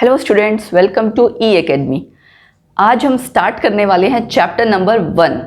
Hello students, welcome to E academy. आज हम start करने वाले हैं चैप्टर नंबर 1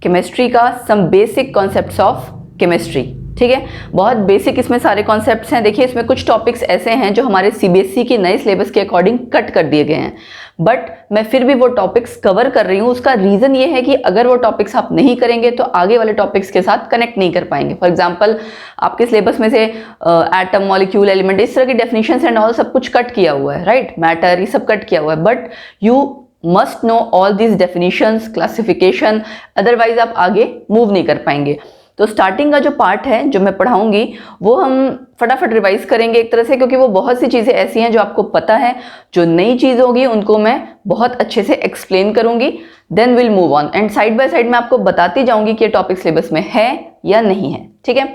केमिस्ट्री का some basic concepts of chemistry. ठीक है, बहुत बेसिक इसमें सारे कॉन्सेप्ट्स हैं। देखिए, इसमें कुछ टॉपिक्स ऐसे हैं जो हमारे सीबीएसई की नए सिलेबस के अकॉर्डिंग कट कर दिए गए हैं, बट मैं फिर भी वो टॉपिक्स कवर कर रही हूँ। उसका रीज़न ये है कि अगर वो टॉपिक्स आप नहीं करेंगे तो आगे वाले टॉपिक्स के साथ कनेक्ट नहीं कर पाएंगे। फॉर एग्जाम्पल, आपके सिलेबस में से एटम, मॉलिक्यूल, एलिमेंट, इस तरह की डेफिनेशंस एंड ऑल सब कुछ कट किया हुआ है, राइट। मैटर, ये सब कट किया हुआ है, but you must know all these definitions, classification, otherwise आप आगे मूव नहीं कर पाएंगे। तो स्टार्टिंग का जो पार्ट है जो मैं पढ़ाऊंगी वो हम फटाफट रिवाइज करेंगे एक तरह से, क्योंकि वो बहुत सी चीज़ें ऐसी हैं जो आपको पता है। जो नई चीज़ होगी उनको मैं बहुत अच्छे से एक्सप्लेन करूंगी, then will move on and side by side मैं आपको बताती जाऊंगी कि ये टॉपिक सिलेबस में है या नहीं है। ठीक है,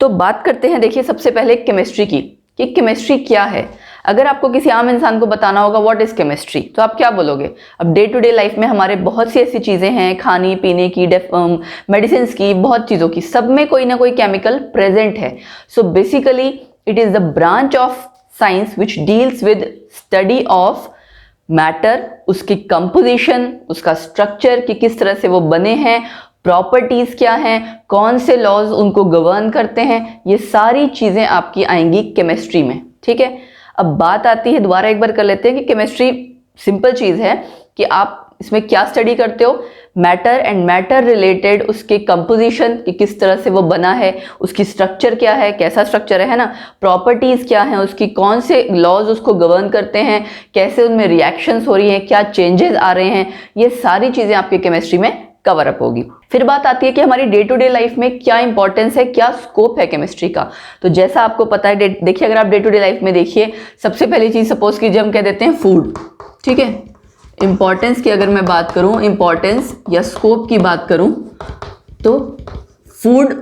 तो बात करते हैं। देखिए, सबसे पहले केमिस्ट्री की, कि केमिस्ट्री क्या है। अगर आपको किसी आम इंसान को बताना होगा व्हाट इज केमिस्ट्री, तो आप क्या बोलोगे? अब डे टू डे लाइफ में हमारे बहुत सी ऐसी चीजें हैं, खाने पीने की, मेडिसिन की, बहुत चीजों की, सब में कोई ना कोई केमिकल प्रेजेंट है। So basically it is the branch of science which deals with study of matter, उसकी कंपोजिशन, उसका स्ट्रक्चर, कि किस तरह से वो बने हैं, प्रॉपर्टीज क्या हैं, कौन से लॉज उनको गवर्न करते हैं, ये सारी चीजें आपकी आएंगी केमिस्ट्री में। ठीक है, अब बात आती है, दोबारा एक बार कर लेते हैं कि केमिस्ट्री सिंपल चीज है कि आप इसमें क्या स्टडी करते हो, मैटर एंड मैटर रिलेटेड उसके कंपोजिशन, कि किस तरह से वो बना है, उसकी स्ट्रक्चर क्या है, कैसा स्ट्रक्चर है ना, प्रॉपर्टीज क्या है उसकी, कौन से लॉज उसको गवर्न करते हैं, कैसे उनमें रिएक्शंस हो रही हैं, क्या चेंजेस आ रहे हैं, ये सारी चीजें आपकी केमिस्ट्री में कवर अप होगी। फिर बात आती है कि हमारी डे टू डे लाइफ में क्या इंपॉर्टेंस है, क्या स्कोप है केमिस्ट्री का। तो जैसा आपको पता है, देखिए, अगर आप डे टू डे लाइफ में देखिए, सबसे पहली चीज सपोज कीजिए हम कह देते हैं फूड। ठीक है, इंपॉर्टेंस की अगर मैं बात करूं, इंपॉर्टेंस या स्कोप की बात करूं, तो फूड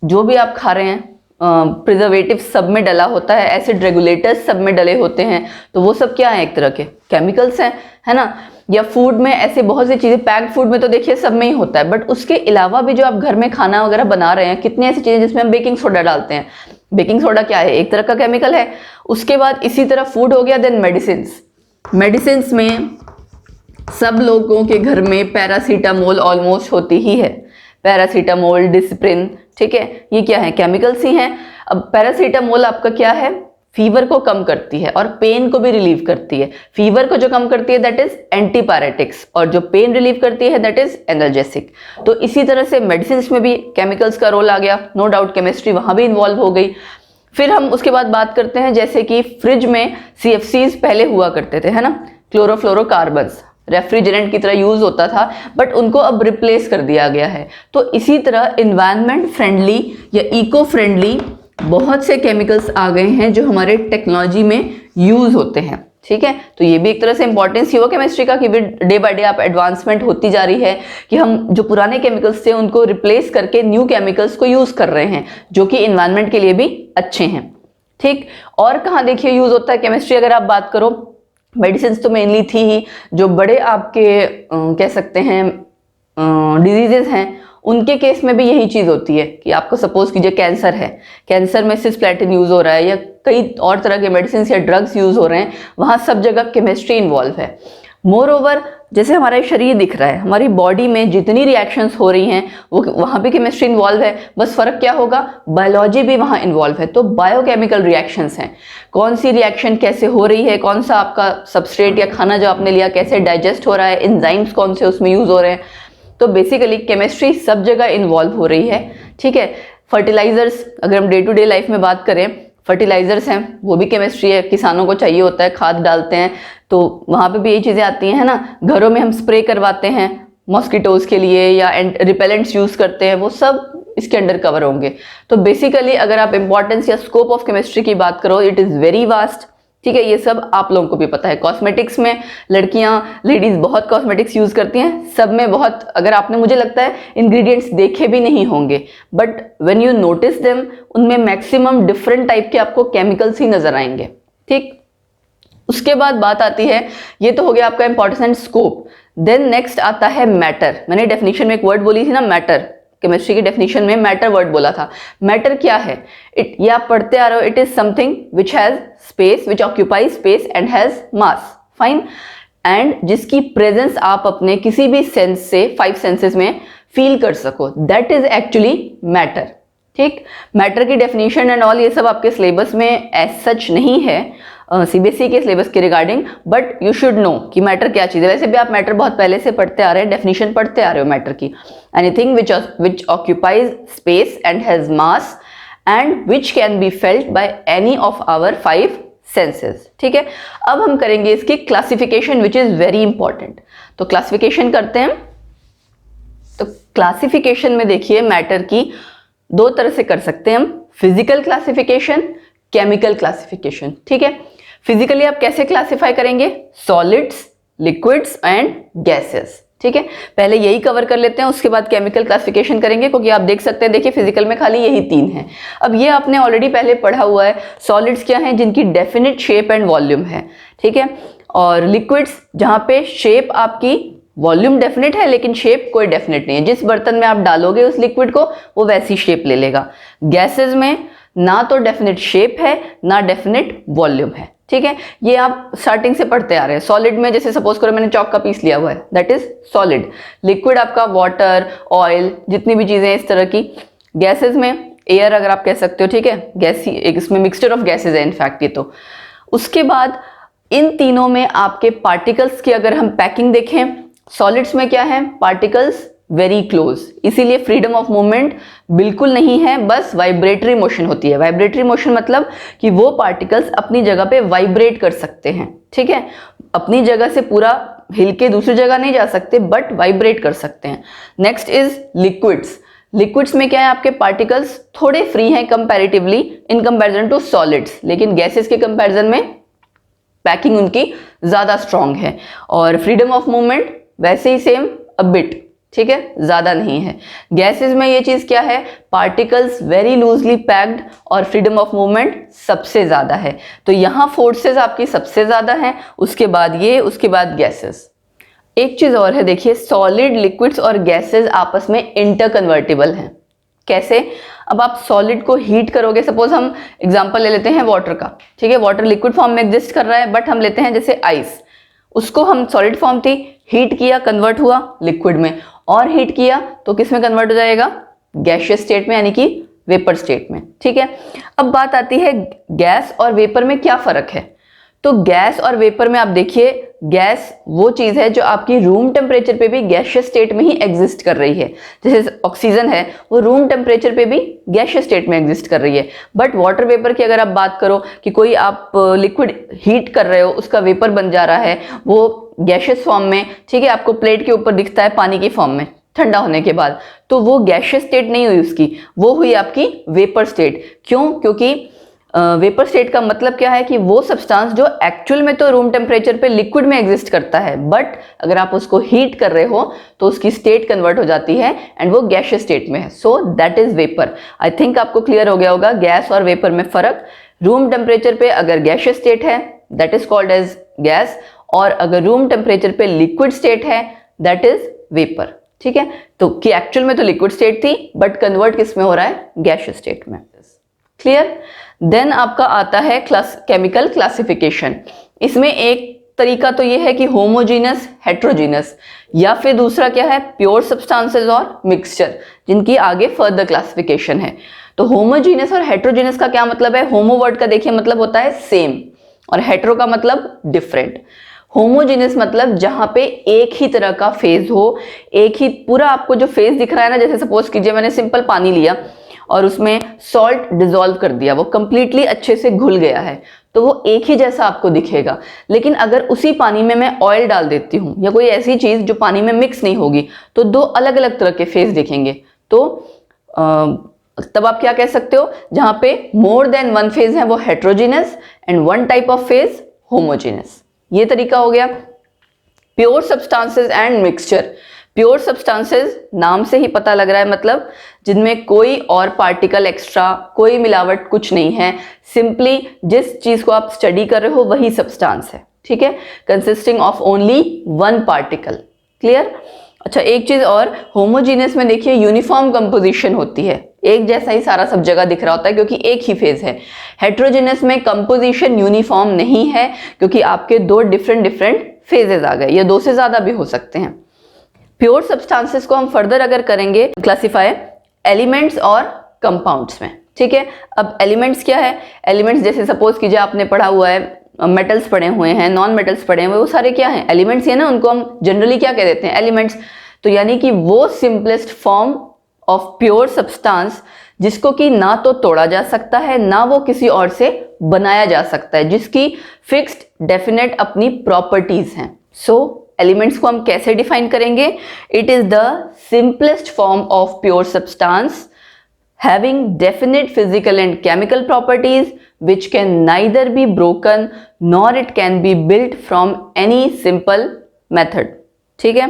जो भी आप खा रहे हैं, प्रिजर्वेटिव सब में डला होता है, एसिड रेगुलेटर्स सब में डले होते हैं, तो वो सब क्या है, एक तरह के केमिकल्स हैं, है ना। या फूड में ऐसे बहुत सी चीजें, पैक्ड फूड में तो देखिए सब में ही होता है, बट उसके अलावा भी जो आप घर में खाना वगैरह बना रहे हैं, कितनी ऐसी चीजें जिसमें हम बेकिंग सोडा डालते हैं। बेकिंग सोडा क्या है, एक तरह का केमिकल है। उसके बाद इसी तरह फूड हो गया, देन मेडिसिन में सब लोगों के घर में पैरासीटामोल ऑलमोस्ट होती ही है, पैरासीटामोल, डिस्प्रिन। ठीक है, ये क्या है, केमिकल्स ही हैं। अब पैरासीटामोल आपका क्या है, फीवर को कम करती है और पेन को भी रिलीव करती है। फीवर को जो कम करती है दैट इज एंटीपायरेटिक्स, और जो पेन रिलीव करती है दैट इज एनर्जेसिक। तो इसी तरह से मेडिसिन में भी केमिकल्स का रोल आ गया, नो डाउट केमिस्ट्री वहां भी इन्वॉल्व हो गई। फिर हम उसके बाद बात करते हैं, जैसे कि फ्रिज में CFCs पहले हुआ करते थे, है ना, क्लोरोफ्लोरोकार्बन्स, रेफ्रिजरेंट की तरह यूज होता था, बट उनको अब रिप्लेस कर दिया गया है। तो इसी तरह इन्वायरमेंट फ्रेंडली या इको फ्रेंडली बहुत से केमिकल्स आ गए हैं जो हमारे टेक्नोलॉजी में यूज होते हैं। ठीक है, तो ये भी एक तरह से इंपॉर्टेंस ही हो केमिस्ट्री का, कि डे बाय डे आप एडवांसमेंट होती जा रही है, कि हम जो पुराने केमिकल्स थे उनको रिप्लेस करके न्यू केमिकल्स को यूज कर रहे हैं, जो कि इन्वायरमेंट के लिए भी अच्छे हैं। ठीक, और कहाँ देखिए यूज होता है केमिस्ट्री, अगर आप बात करो, मेडिसिन तो मेनली थी ही, जो बड़े आपके कह सकते हैं डिजीजेस हैं, उनके केस में भी यही चीज होती है कि आपको सपोज कीजिए कैंसर है, कैंसर में सिस्प्लेटिन यूज हो रहा है, या कई और तरह के मेडिसिन या ड्रग्स यूज हो रहे हैं, वहां सब जगह केमिस्ट्री इन्वॉल्व है। मोर ओवर, जैसे हमारा शरीर दिख रहा है, हमारी बॉडी में जितनी रिएक्शंस हो रही हैं वो वहां भी केमिस्ट्री इन्वॉल्व है, बस फर्क क्या होगा, बायोलॉजी भी वहां इन्वॉल्व है। तो बायोकेमिकल रिएक्शंस हैं, कौन सी रिएक्शन कैसे हो रही है, कौन सा आपका सबस्ट्रेट या खाना जो आपने लिया कैसे डाइजेस्ट हो रहा है, एंजाइम्स कौन से उसमें यूज हो रहे हैं। तो बेसिकली केमिस्ट्री सब जगह इन्वॉल्व हो रही है। ठीक है, फर्टिलाइजर्स, अगर हम डे टू डे लाइफ में बात करें, फर्टिलाइजर्स हैं, वो भी केमिस्ट्री है, किसानों को चाहिए होता है, खाद डालते हैं, तो वहां पे भी यही चीजें आती हैं, है ना। घरों में हम स्प्रे करवाते हैं मॉस्किटोज के लिए, या रिपेलेंट्स यूज करते हैं, वो सब इसके अंडर कवर होंगे। तो बेसिकली अगर आप इंपॉर्टेंस या स्कोप ऑफ केमिस्ट्री की बात करो, इट इज वेरी वास्ट। ठीक है, ये सब आप लोगों को भी पता है। कॉस्मेटिक्स में लेडीज बहुत कॉस्मेटिक्स यूज करती हैं, सब में बहुत, अगर आपने, मुझे लगता है, इंग्रेडिएंट्स देखे भी नहीं होंगे, but when you notice them, उनमें मैक्सिमम डिफरेंट टाइप के आपको केमिकल्स ही नजर आएंगे। ठीक, उसके बाद बात आती है, ये तो हो गया आपका importance and scope. Then next आता है मैटर। मैंने डेफिनेशन में एक वर्ड बोली थी ना, मैटर, केमिस्ट्री की डेफिनेशन में मैटर वर्ड बोला था। मैटर क्या है? ये आप पढ़ते आ रहे हो, it is something which has space, which occupies space and has mass, fine, and जिसकी प्रेजेंस आप अपने किसी भी सेंस से 5 सेंसेस में फील कर सको, दैट इज एक्चुअली मैटर। ठीक, मैटर की डेफिनेशन एंड ऑल ये सब आपके सिलेबस में एज सच नहीं है, सीबीएसई के सिलेबस के regarding, but you should know कि मैटर क्या चीज़ है। वैसे भी आप मैटर बहुत पहले से पढ़ते आ रहे हैं, डेफिनेशन पढ़ते आ रहे हो मैटर की। Anything which occupies space and has mass and which can be felt by any of our 5 senses. ठीक है, अब हम करेंगे इसकी classification which is very important. तो क्लासिफिकेशन करते हैं। तो क्लासिफिकेशन में देखिए मैटर की 2 तरह से कर सकते हैं हम, फिजिकल क्लासिफिकेशन, केमिकल क्लासिफिकेशन। ठीक है, फिजिकली आप कैसे क्लासिफाई करेंगे? Solids, liquids and gases. ठीक है, पहले यही कवर कर लेते हैं, उसके बाद केमिकल क्लासिफिकेशन करेंगे, क्योंकि आप देख सकते हैं, देखिए फिजिकल में खाली यही 3 हैं। अब ये आपने ऑलरेडी पहले पढ़ा हुआ है। सॉलिड्स क्या हैं? जिनकी डेफिनेट शेप एंड वॉल्यूम है। ठीक है, और लिक्विड्स जहां पे शेप आपकी, वॉल्यूम डेफिनेट है लेकिन शेप कोई डेफिनेट नहीं है, जिस बर्तन में आप डालोगे उस लिक्विड को वो वैसी शेप ले लेगा। गैसेस में ना तो डेफिनेट शेप है ना डेफिनेट वॉल्यूम है। ठीक है, ये आप स्टार्टिंग से पढ़ते आ रहे हैं। सॉलिड में जैसे सपोज करो मैंने चॉक का पीस लिया हुआ है, दैट इज सॉलिड। लिक्विड आपका वाटर, ऑयल, जितनी भी चीजें इस तरह की। गैसेस में एयर अगर आप कह सकते हो। ठीक है, गैसी, एक इसमें मिक्सचर ऑफ गैसेज है इनफैक्ट ये तो। उसके बाद इन तीनों में आपके पार्टिकल्स की अगर हम पैकिंग देखें, सॉलिड्स में क्या है? पार्टिकल्स वेरी क्लोज, इसीलिए फ्रीडम ऑफ मूवमेंट बिल्कुल नहीं है, बस वाइब्रेटरी मोशन होती है। वाइब्रेटरी मोशन मतलब कि वो पार्टिकल्स अपनी जगह पे वाइब्रेट कर सकते हैं। ठीक है, अपनी जगह से पूरा हिल के दूसरी जगह नहीं जा सकते, बट वाइब्रेट कर सकते हैं। Next is liquids. लिक्विड्स में क्या है? आपके पार्टिकल्स थोड़े फ्री हैं comparatively in comparison to solids, लेकिन गैसेस के कंपैरिजन में पैकिंग उनकी ज्यादा स्ट्रांग है। और फ्रीडम ऑफ मूवमेंट वैसे ही सेम, अ बिट। ठीक है, ज्यादा नहीं है। गैसेस में ये चीज क्या है? पार्टिकल्स वेरी लूजली पैक्ड और फ्रीडम ऑफ मूवमेंट सबसे ज्यादा है। तो यहां फोर्सेस आपकी सबसे ज्यादा हैं, उसके बाद ये, उसके बाद गैसेस। एक चीज और है, देखिए सॉलिड, लिक्विड्स और गैसेस आपस में इंटर कन्वर्टिबल हैं। कैसे? अब आप सॉलिड को हीट करोगे, सपोज हम एग्जांपल ले लेते हैं वाटर का। ठीक है, वाटर लिक्विड फॉर्म में एग्जिस्ट कर रहा है, बट हम लेते हैं जैसे आइस, उसको हम सॉलिड फॉर्म थी, हीट किया, कन्वर्ट हुआ लिक्विड में, और हीट किया तो किस में कन्वर्ट हो जाएगा? गैसियस स्टेट में, यानी कि वेपर स्टेट में। ठीक है, अब बात आती है गैस और वेपर में क्या फर्क है। तो गैस और वेपर में आप देखिए, गैस वो चीज है जो आपकी रूम टेम्परेचर पे भी गैसियस स्टेट में ही एग्जिस्ट कर रही है। जैसे ऑक्सीजन है, वो रूम टेम्परेचर पे भी गैसियस स्टेट में एग्जिस्ट कर रही है। बट वाटर वेपर की अगर आप बात करो कि कोई आप लिक्विड हीट कर रहे हो, उसका वेपर बन जा रहा है, वो गैसियस फॉर्म में, ठीक है, आपको प्लेट के ऊपर दिखता है पानी की फॉर्म में ठंडा होने के बाद, तो वो गैसियस स्टेट नहीं हुई उसकी, वो हुई आपकी वेपर स्टेट। क्यों? क्योंकि वेपर स्टेट का मतलब क्या है कि वो सब्सटेंस जो एक्चुअल में तो रूम टेम्परेचर पे लिक्विड में एग्जिस्ट करता है, बट अगर आप उसको हीट कर रहे हो तो उसकी स्टेट कन्वर्ट हो जाती है एंड वो गैसियस स्टेट में है। So that is vapour. I think आपको क्लियर हो गया होगा गैस और वेपर में फर्क। रूम टेम्परेचर पे अगर गैसियस स्टेट है that is called as gas, और अगर रूम टेम्परेचर पे लिक्विड स्टेट है दैट इज वेपर। ठीक है, तो कि एक्चुअल में तो लिक्विड स्टेट थी बट कन्वर्ट किस में हो रहा है? गैसियस स्टेट में। क्लियर? देन आपका आता है केमिकल क्लासिफिकेशन। इसमें एक तरीका तो ये है कि होमोजीनस, हेट्रोजीनस, या फिर दूसरा क्या है? प्योर सब्सटेंसेस और मिक्सचर, जिनकी आगे फर्दर क्लासिफिकेशन है। तो होमोजीनस और हेट्रोजीनस का क्या मतलब है? होमो वर्ड का देखिए मतलब होता है सेम, और हेट्रो का मतलब डिफरेंट। होमोजीनियस मतलब जहां पे एक ही तरह का फेज हो, एक ही पूरा आपको जो फेज दिख रहा है ना, जैसे सपोज कीजिए मैंने सिंपल पानी लिया और उसमें सॉल्ट डिसॉल्व कर दिया, वो कंप्लीटली अच्छे से घुल गया है, तो वो एक ही जैसा आपको दिखेगा। लेकिन अगर उसी पानी में मैं ऑयल डाल देती हूँ या कोई ऐसी चीज जो पानी में मिक्स नहीं होगी, तो 2 अलग अलग तरह के फेज दिखेंगे। तो तब आप क्या कह सकते हो? जहां पे मोर देन 1 फेज है वो heterogeneous and 1 type of phase homogeneous. ये तरीका हो गया। Pure substances and mixture. Pure substances नाम से ही पता लग रहा है, मतलब जिनमें कोई और पार्टिकल एक्स्ट्रा, कोई मिलावट कुछ नहीं है, सिंपली जिस चीज को आप स्टडी कर रहे हो वही सब्सटेंस है। ठीक है, consisting of only 1 particle. Clear? अच्छा, एक चीज और, होमोजीनियस में देखिए यूनिफॉर्म कंपोजिशन होती है, एक जैसा ही सारा सब जगह दिख रहा होता है क्योंकि एक ही फेज है। हेट्रोजीनियस में कंपोजिशन यूनिफॉर्म नहीं है क्योंकि आपके दो डिफरेंट फेजेस आ गए, या दो से ज्यादा भी हो सकते हैं। प्योर सब्सटेंसेस को हम फर्दर अगर करेंगे क्लासिफाई एलिमेंट्स और कंपाउंड्स में, ठीक है। अब एलिमेंट्स क्या है, एलिमेंट्स जैसे सपोज कीजिए आपने पढ़ा हुआ है, मेटल्स पढ़े हुए हैं, नॉन मेटल्स पढ़े हुए हैं, वो सारे क्या हैं, एलिमेंट्स ही है ना, उनको हम जनरली क्या कह देते हैं, एलिमेंट्स। तो यानी कि वो simplest form of pure substance जिसको कि ना तो तोड़ा जा सकता है ना वो किसी और से बनाया जा सकता है, जिसकी फिक्स्ड डेफिनेट अपनी प्रॉपर्टीज हैं। सो एलिमेंट्स को हम कैसे डिफाइन करेंगे, it is the simplest form of pure substance having definite physical and chemical properties which can neither be broken nor it can be built from any simple method। ठीक है,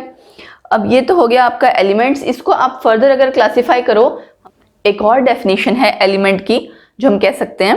अब ये तो हो गया आपका एलिमेंट्स। इसको आप फर्दर अगर क्लासिफाई करो, एक और डेफिनेशन है एलिमेंट की जो हम कह सकते हैं,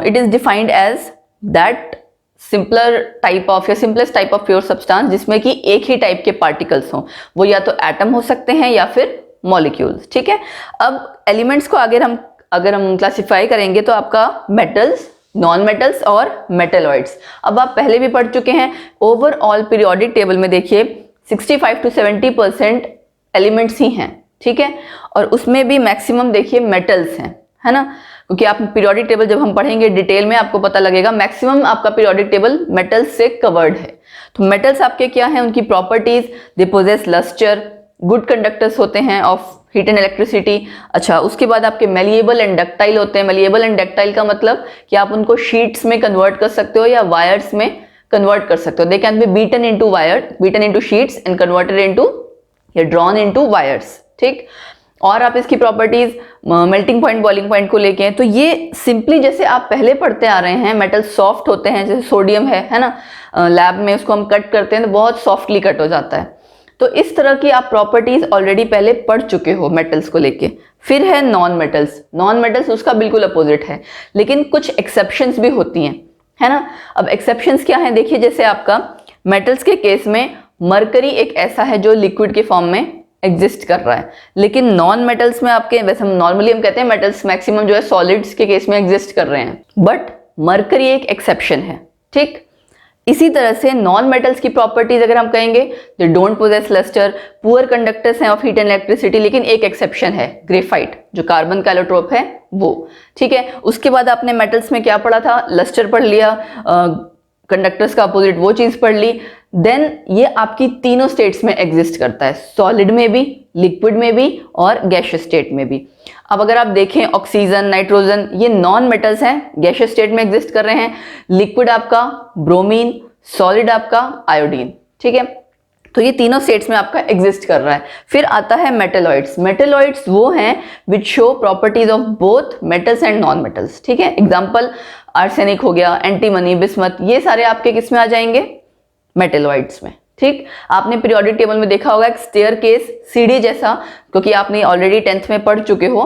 it is defined as that simpler type of या simplest type of pure substance जिसमें कि एक ही टाइप के पार्टिकल्स हों, वो या तो एटम हो सकते हैं या फिर मॉलिक्यूल्स। ठीक है, अब एलिमेंट्स को अगर हम क्लासिफाई करेंगे तो आपका मेटल्स, नॉन मेटल्स और मेटलॉइड्स। अब आप पहले भी पढ़ चुके हैं, ओवरऑल पीरियोडिक टेबल में देखिए 65 to 70% एलिमेंट्स ही हैं। ठीक है, और उसमें भी मैक्सिमम देखिए मेटल्स हैं, है ना, क्योंकि आप पीरियोडिक टेबल जब हम पढ़ेंगे डिटेल में आपको पता लगेगा मैक्सिमम आपका पीरियोडिक टेबल मेटल्स से कवर्ड है। तो मेटल्स आपके क्या हैं, उनकी properties, they possess lustre, good conductors होते हैं ऑफ हीट एंड इलेक्ट्रिसिटी। अच्छा, उसके बाद आपके मेलिएबल एंड डक्टाइल होते हैं। मेलिएबल एंड डक्टाइल का मतलब कि आप उनको शीट्स में कन्वर्ट कर सकते हो या वायर्स में कन्वर्ट कर सकते हो। They can be beaten into wire, beaten into sheets and converted into या ड्रॉन इनटू वायर्स। ठीक, और आप इसकी properties melting point, boiling point को लेके हैं। तो ये सिंपली जैसे आप पहले पढ़ते आ रहे हैं, मेटल सॉफ्ट होते हैं, जैसे सोडियम है ना, लैब में उसको हम कट करते हैं तो बहुत सॉफ्टली कट हो जाता है। तो इस तरह की आप प्रॉपर्टीज ऑलरेडी पहले पढ़ चुके हो मेटल्स को लेके। फिर है नॉन मेटल्स। नॉन मेटल्स उसका बिल्कुल अपोजिट है, लेकिन कुछ एक्सेप्शंस भी होती हैं, है ना। अब एक्सेप्शंस क्या है, देखिए जैसे आपका मेटल्स के केस में मरकरी एक ऐसा है जो लिक्विड के फॉर्म में एग्जिस्ट कर रहा है, लेकिन नॉन मेटल्स में आपके, वैसे हम नॉर्मली हम कहते हैं मेटल्स मैक्सिमम जो है सॉलिड्स के केस में एग्जिस्ट कर रहे हैं, बट मरकरी एक एक्सेप्शन है। ठीक, इसी तरह से नॉन मेटल्स की प्रॉपर्टीज अगर हम कहेंगे, they don't possess lustre, poor conductors हैं ऑफ हीट एंड इलेक्ट्रिसिटी, लेकिन एक एक्सेप्शन है, ग्रेफाइट, जो कार्बन का एलोट्रोप है वो। ठीक है, उसके बाद आपने मेटल्स में क्या पढ़ा था, लस्टर पढ़ लिया, कंडक्टर्स का अपोजिट वो चीज पढ़ ली। देन ये आपकी तीनों स्टेट्स में एग्जिस्ट करता है, सॉलिड में भी, लिक्विड में भी और गैसियस स्टेट में भी। अब अगर आप देखें ऑक्सीजन, नाइट्रोजन, ये नॉन मेटल्स हैं, गैसियस स्टेट में एग्जिस्ट कर रहे हैं। लिक्विड आपका ब्रोमीन, सॉलिड आपका आयोडीन। ठीक है, तो ये तीनों स्टेट्स में आपका एग्जिस्ट कर रहा है। फिर आता है मेटलॉइड्स। मेटलॉइड्स वो हैं which show properties of both metals and non metals. ठीक है, एग्जांपल आर्सेनिक हो गया, एंटीमनी, बिस्मथ, ये सारे आपके किस में आ जाएंगे, मेटलॉइड्स में। ठीक, आपने पीरियोडिक टेबल में देखा होगा एक स्टेयरकेस, सीढ़ी जैसा, क्योंकि आपने ऑलरेडी 10th में पढ़ चुके हो,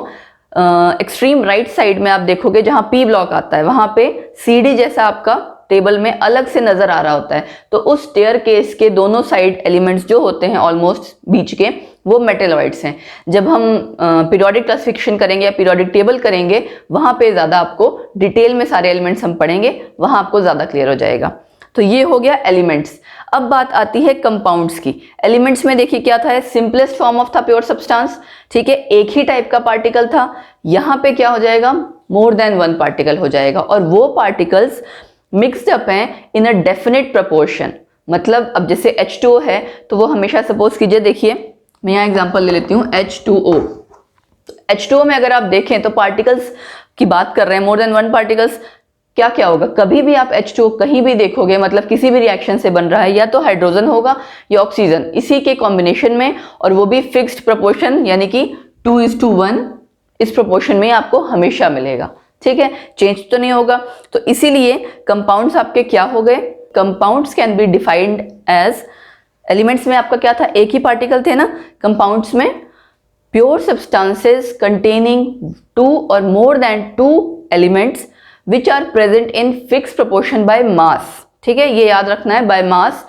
एक्सट्रीम राइट साइड में आप देखोगे जहां पी ब्लॉक आता है, वहां पे सीढ़ी जैसा आपका टेबल में अलग से नजर आ रहा होता है। तो उस स्टेयरकेस के दोनों साइड एलिमेंट्स जो होते हैं ऑलमोस्ट बीच के, वो मेटलॉइड्स हैं। जब हम पीरियोडिक क्लासिफिकेशन करेंगे या पीरियोडिक टेबल करेंगे, वहां पे ज्यादा आपको डिटेल में सारे एलिमेंट्स हम पढ़ेंगे, वहां आपको ज्यादा क्लियर हो जाएगा। तो ये हो गया एलिमेंट्स। अब बात आती है कंपाउंड्स की। एलिमेंट्स में देखिए क्या था, सिंपलेस्ट फॉर्म ऑफ था प्योर सब्सटेंस। ठीक है, एक ही टाइप का पार्टिकल था। यहाँ पे क्या हो जाएगा, मोर देन वन पार्टिकल हो जाएगा, और वो पार्टिकल्स मिक्स्ड अप हैं इन अ डेफिनेट प्रपोर्शन। मतलब अब जैसे H2O है तो वो हमेशा, सपोज कीजिए, देखिए मैं यहाँ एग्जांपल ले लेती हूँ, H2O। H2O में अगर आप देखें तो पार्टिकल्स की बात कर रहे हैं, मोर देन वन पार्टिकल्स। क्या क्या होगा, कभी भी आप H2O कहीं भी देखोगे, मतलब किसी भी रिएक्शन से बन रहा है, या तो हाइड्रोजन होगा या ऑक्सीजन, इसी के कॉम्बिनेशन में, और वो भी फिक्स्ड प्रोपोर्शन, यानी कि 2:1 इस प्रोपोर्शन में आपको हमेशा मिलेगा। ठीक है, चेंज तो नहीं होगा। तो इसीलिए कंपाउंड्स आपके क्या हो गए, compounds can be defined as, elements में आपका क्या था, एक ही पार्टिकल थे ना, कंपाउंड्स में pure substances containing 2 or more than 2 elements which are present in fixed proportion by mass। ठीक है, ये याद रखना है, by mass,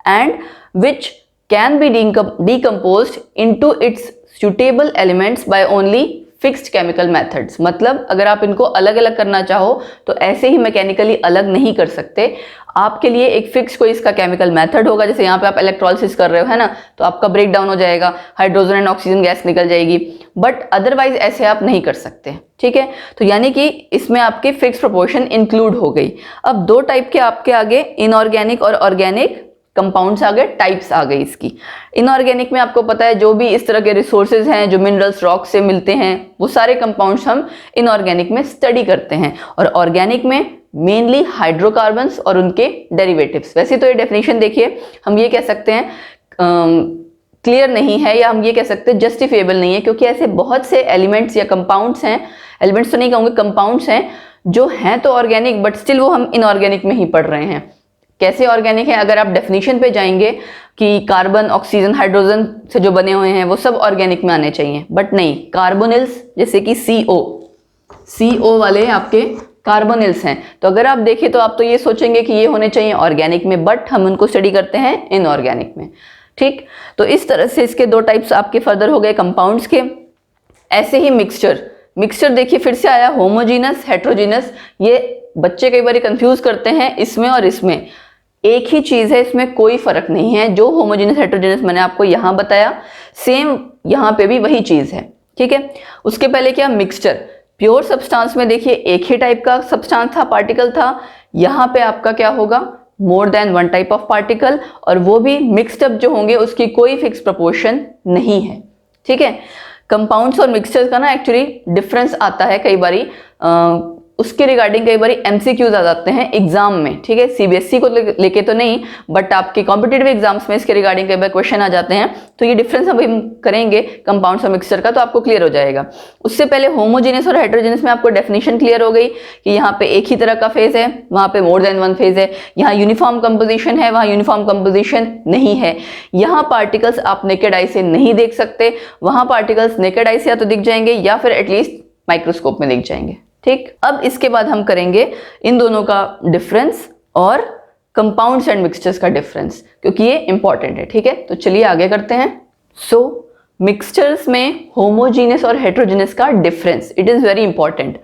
and which can be decomposed into its suitable elements by only fixed chemical methods। मतलब अगर आप इनको अलग अलग करना चाहो तो ऐसे ही मैकेनिकली अलग नहीं कर सकते, आपके लिए एक फिक्स कोई इसका केमिकल मेथड होगा। जैसे यहाँ पे आप इलेक्ट्रोलिसिस कर रहे हो, है ना, तो आपका ब्रेक डाउन हो जाएगा, हाइड्रोजन एंड ऑक्सीजन गैस निकल जाएगी, बट अदरवाइज ऐसे आप नहीं कर सकते, ठीक है। तो यानी कि इसमें आपके फिक्स प्रोपोर्शन इंक्लूड हो गई। अब दो टाइप के आपके आगे इनऑर्गेनिक और ऑर्गेनिक कंपाउंड्स आ गए, टाइप्स आ गई इसकी। इनऑर्गेनिक में आपको पता है जो भी इस तरह के रिसोर्सेज हैं जो मिनरल्स रॉक से मिलते हैं वो सारे कंपाउंड्स हम इनऑर्गेनिक में स्टडी करते हैं, और ऑर्गेनिक में मेनली हाइड्रोकार्बन्स और उनके डेरिवेटिव्स। वैसे तो ये डेफिनेशन देखिए हम ये कह सकते हैं क्लियर नहीं है, या हम ये कह सकते हैं जस्टिफिएबल नहीं है, क्योंकि ऐसे बहुत से एलिमेंट्स या कंपाउंड्स हैं, एलिमेंट्स तो नहीं कहूँगे, कंपाउंड्स हैं जो हैं तो ऑर्गेनिक बट स्टिल वो हम इनऑर्गेनिक में ही पढ़ रहे हैं। कैसे ऑर्गेनिक है? अगर आप डेफिनेशन पे जाएंगे कि कार्बन, ऑक्सीजन, हाइड्रोजन से जो बने हुए हैं वो सब ऑर्गेनिक में आने चाहिए, बट नहीं, कार्बोनिल्स जैसे कि CO वाले आपके कार्बोनिल्स हैं, तो अगर आप देखें तो आप तो ये सोचेंगे कि ये होने चाहिए ऑर्गेनिक में, बट हम उनको स्टडी करते हैं इनऑर्गेनिक में, ठीक। तो इस तरह से इसके दो टाइप्स आपके फर्दर हो गए कंपाउंड्स के। ऐसे ही मिक्सचर देखिए फिर से आया, होमोजीनस, हेट्रोजीनस। ये बच्चे कई बार कंफ्यूज करते हैं इसमें और इसमें, एक ही चीज है, इसमें कोई फर्क नहीं है। जो होमोजेनियस हेट्रोजेनियस मैंने आपको यहां बताया, सेम यहां पे भी वही चीज है, ठीक है। उसके पहले क्या, मिक्सचर। प्योर सब्सटेंस में देखिए एक ही टाइप का सब्सटेंस था, पार्टिकल था। यहां पे आपका क्या होगा, more than one type of particle, और वो भी मिक्सड अप जो होंगे उसकी कोई फिक्स प्रोपोर्शन नहीं है, ठीक है। कंपाउंड्स और मिक्सचर्स का ना एक्चुअली डिफरेंस आता है कई बारी, उसके रिगार्डिंग कई बार MCQs आ जाते हैं एग्जाम में, ठीक है। CBSE को लेके तो नहीं, बट आपके कॉम्पिटेटिव एग्जाम्स में इसके रिगार्डिंग कई बार क्वेश्चन आ जाते हैं। तो ये डिफरेंस हम करेंगे कंपाउंड्स और मिक्सचर का, तो आपको क्लियर हो जाएगा। उससे पहले होमोजेनियस और हेट्रोजेनियस में आपको डेफिनेशन क्लियर हो गई कि यहाँ पे एक ही तरह का फेज है, वहाँ पे मोर देन वन फेज है। यहाँ यूनिफॉर्म कंपोजिशन है, वहाँ यूनिफॉर्म कंपोजिशन नहीं है। यहाँ पार्टिकल्स आप नेकेड आई से नहीं देख सकते, वहाँ पार्टिकल्स नेकेड आई से या तो दिख जाएंगे या फिर एटलीस्ट माइक्रोस्कोप में दिख जाएंगे, ठीक। अब इसके बाद हम करेंगे इन दोनों का डिफरेंस और कंपाउंड्स एंड मिक्सचर्स का डिफरेंस, क्योंकि ये इंपॉर्टेंट है, ठीक है। तो चलिए आगे करते हैं। सो मिक्सचर्स में होमोजीनियस और हेट्रोजीनियस का difference, it is very important.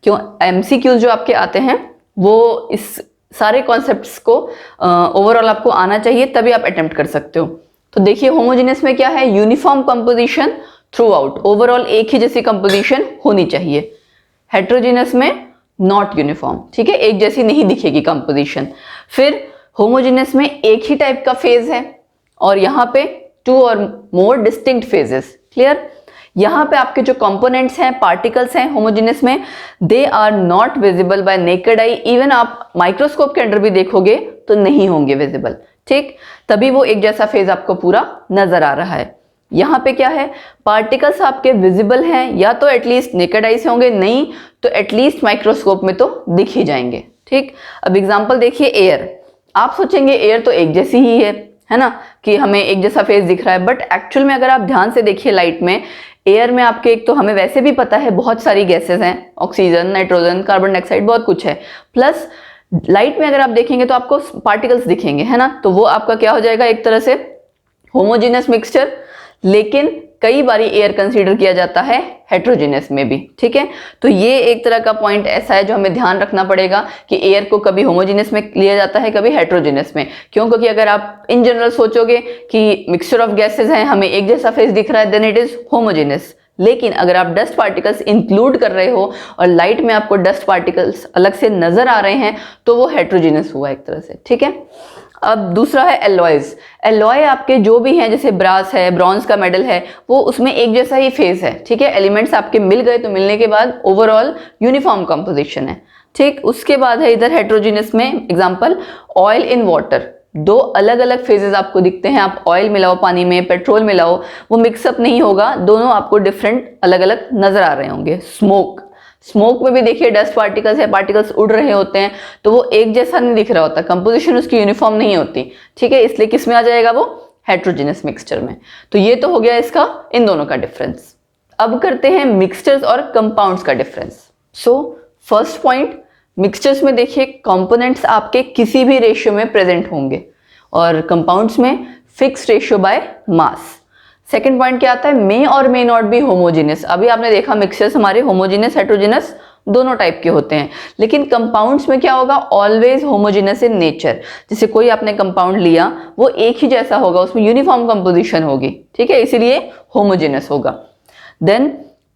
क्यों? MCQs जो आपके आते हैं वो इस सारे कॉन्सेप्ट्स को ओवरऑल आपको आना चाहिए, तभी आप अटेम्प्ट कर सकते हो। तो देखिए होमोजीनियस में क्या है, uniform composition through out, overall एक ही जैसी कंपोजिशन होनी चाहिए। हेट्रोजीनियस में नॉट यूनिफॉर्म, ठीक है, एक जैसी नहीं दिखेगी कंपोजिशन। फिर होमोजीनियस में एक ही टाइप का फेज है, और यहाँ पे 2 और मोर डिस्टिंक्ट फेजेस, क्लियर। यहाँ पे आपके जो कंपोनेंट्स हैं, पार्टिकल्स हैं होमोजीनियस में, they are not visible by naked eye. Even आप माइक्रोस्कोप के अंडर भी देखोगे तो नहीं होंगे विजिबल, ठीक। तभी वो एक जैसा फेज आपको पूरा नजर आ रहा है। यहाँ पे क्या है, पार्टिकल्स आपके विजिबल हैं, या तो एटलीस्ट नेकेड आई से होंगे, नहीं तो एटलीस्ट माइक्रोस्कोप में तो दिख ही जाएंगे, ठीक। अब एग्जांपल देखिए, एयर। आप सोचेंगे एयर तो एक जैसी ही है ना, कि हमें एक जैसा फेस दिख रहा है, बट एक्चुअल में अगर आप ध्यान से देखिए लाइट में, एयर में आपके एक तो हमें वैसे भी पता है बहुत सारी गैसेस हैं, ऑक्सीजन, नाइट्रोजन, कार्बन डाइऑक्साइड, बहुत कुछ है। प्लस लाइट में अगर आप देखेंगे तो आपको पार्टिकल्स दिखेंगे, है ना, तो वो आपका क्या हो जाएगा, एक तरह से होमोजीनियस मिक्सचर। लेकिन कई बारी एयर कंसीडर किया जाता है हेट्रोजीनियस में भी, ठीक है। तो ये एक तरह का पॉइंट ऐसा है जो हमें ध्यान रखना पड़ेगा कि एयर को कभी होमोजीनियस में लिया जाता है, कभी हेट्रोजीनियस में। क्यों? क्योंकि अगर आप इन जनरल सोचोगे कि मिक्सचर ऑफ गैसेस हैं, हमें एक जैसा फेस दिख रहा है, देन इट इज होमोजीनियस। लेकिन अगर आप डस्ट पार्टिकल्स इंक्लूड कर रहे हो और लाइट में आपको डस्ट पार्टिकल्स अलग से नजर आ रहे हैं, तो वो हेट्रोजीनियस हुआ एक तरह से, ठीक है। अब दूसरा है एलॉयज। एलॉय आपके जो भी हैं, जैसे ब्रास है, ब्रॉन्ज का मेडल है, वो उसमें एक जैसा ही फेस है, ठीक है। एलिमेंट्स आपके मिल गए तो मिलने के बाद ओवरऑल यूनिफॉर्म कंपोजिशन है, ठीक। उसके बाद है इधर हेट्रोजीनियस में एग्जांपल ऑयल इन वाटर। दो अलग अलग फेजेस आपको दिखते हैं, आप ऑयल मिलाओ पानी में, पेट्रोल मिलाओ, वो मिक्सअप नहीं होगा, दोनों आपको डिफरेंट अलग अलग नजर आ रहे होंगे। स्मोक में भी देखिए डस्ट पार्टिकल्स है, पार्टिकल्स उड़ रहे होते हैं, तो वो एक जैसा नहीं दिख रहा होता, कंपोजिशन उसकी यूनिफॉर्म नहीं होती, ठीक है। इसलिए किस में आ जाएगा वो, हेट्रोजीनियस मिक्सचर में। तो ये तो हो गया इसका इन दोनों का डिफरेंस। अब करते हैं मिक्सचर्स और कंपाउंड्स का difference. So first point, mixtures में देखिए कंपोनेंट्स आपके किसी भी रेशियो में प्रेजेंट होंगे, और कंपाउंड्स में fix ratio by mass. Second point क्या आता है, may or may not B homogeneous. अभी आपने देखा मिक्सचर्स हमारे होमोजेनियस हेट्रोजेनस दोनों टाइप के होते हैं, लेकिन कंपाउंड्स में क्या होगा, ऑलवेज होमोजेनस इन नेचर। जैसे कोई आपने कंपाउंड लिया वो एक ही जैसा होगा, उसमें यूनिफॉर्म कंपोजिशन होगी, ठीक है, इसीलिए होमोजेनस होगा। Then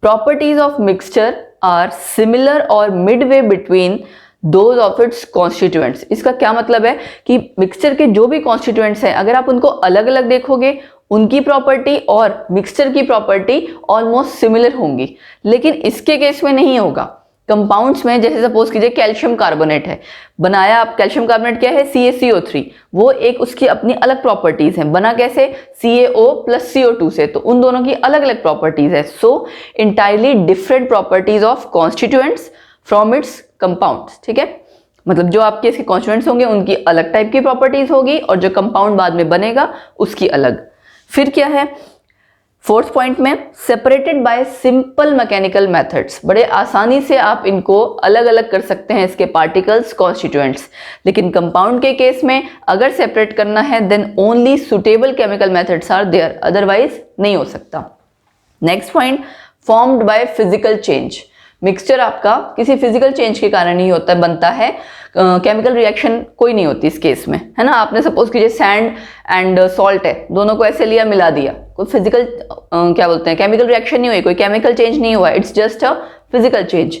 properties of mixture are similar और midway between those of its constituents. इसका क्या मतलब है कि मिक्सचर के जो भी कॉन्स्टिट्यूएंट्स हैं, अगर आप उनको अलग अलग देखोगे, उनकी प्रॉपर्टी और मिक्सचर की प्रॉपर्टी ऑलमोस्ट सिमिलर होंगी, लेकिन इसके केस में नहीं होगा। कंपाउंड्स में जैसे सपोज कीजिए कैल्शियम कार्बोनेट है, बनाया आप कैल्शियम कार्बोनेट क्या है, CaCO3, वो एक उसकी अपनी अलग प्रॉपर्टीज हैं, बना कैसे, CaO प्लस CO2 से, तो उन दोनों की अलग अलग प्रॉपर्टीज है। So entirely different properties of constituents from its compounds, ठीक है, मतलब जो आपके इसके कॉन्स्टिट्यूएंट्स होंगे उनकी अलग टाइप की प्रॉपर्टीज होगी और जो कंपाउंड बाद में बनेगा उसकी अलग। फिर क्या है फोर्थ पॉइंट में, separated by simple mechanical methods. बड़े आसानी से आप इनको अलग अलग कर सकते हैं इसके पार्टिकल्स कॉन्स्टिट्यूएंट्स, लेकिन कंपाउंड के केस में अगर सेपरेट करना है then only suitable chemical methods are there, otherwise नहीं हो सकता। Next point, formed by physical change. Mixture आपका किसी फिजिकल चेंज के कारण ही होता है, बनता है, केमिकल रिएक्शन कोई नहीं होती इस केस में, है ना। आपने सपोज कीजिए सैंड एंड सॉल्ट है, दोनों को ऐसे लिया मिला दिया, कोई फिजिकल क्या बोलते हैं केमिकल रिएक्शन नहीं हुई, कोई केमिकल चेंज नहीं हुआ, it's just a physical change.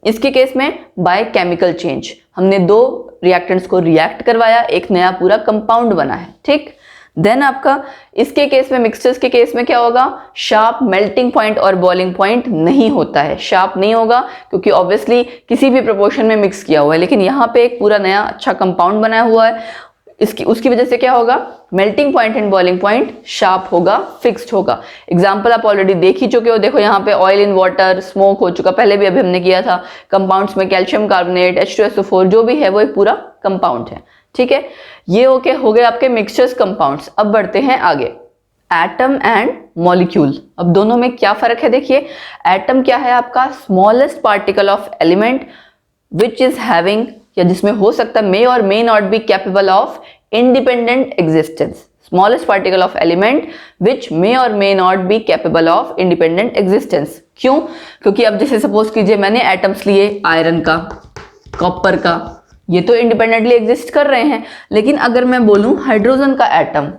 इसके केस में बाय केमिकल चेंज, हमने दो रिएक्टेंट्स को रिएक्ट करवाया, एक नया पूरा कंपाउंड बना है, ठीक। देन आपका इसके केस में, मिक्सचर्स के केस में क्या होगा, शार्प मेल्टिंग पॉइंट और बॉइलिंग पॉइंट नहीं होता है, शार्प नहीं होगा क्योंकि ऑब्वियसली किसी भी प्रोपोर्शन में मिक्स किया हुआ है, लेकिन यहाँ पे एक पूरा नया अच्छा कंपाउंड बनाया हुआ है, उसकी वजह से क्या होगा, melting point and boiling point sharp होगा, फिक्स्ड होगा। एग्जांपल आप ऑलरेडी देख ही चुके हो, देखो यहाँ पे ऑयल इन वाटर, स्मोक हो चुका, पहले भी अभी हमने किया था। कंपाउंड्स में कैल्शियम कार्बोनेट, H2SO4 जो भी है वो एक पूरा कंपाउंड है, ठीक है। ये ओके हो गए आपके मिक्सचर्स कंपाउंड्स। अब बढ़ते हैं आगे, एटम एंड मॉलिक्यूल। अब दोनों में क्या फर्क है, देखिए एटम क्या है आपका, smallest particle of element which is having, या जिसमें हो सकता है may or may not be capable of independent existence. Smallest particle of element which may or may not be capable of independent existence. क्यों, क्योंकि अब जैसे सपोज कीजिए मैंने एटम्स लिए आयरन का, कॉपर का, ये तो इंडिपेंडेंटली एग्जिस्ट कर रहे हैं, लेकिन अगर मैं बोलूं हाइड्रोजन का एटम,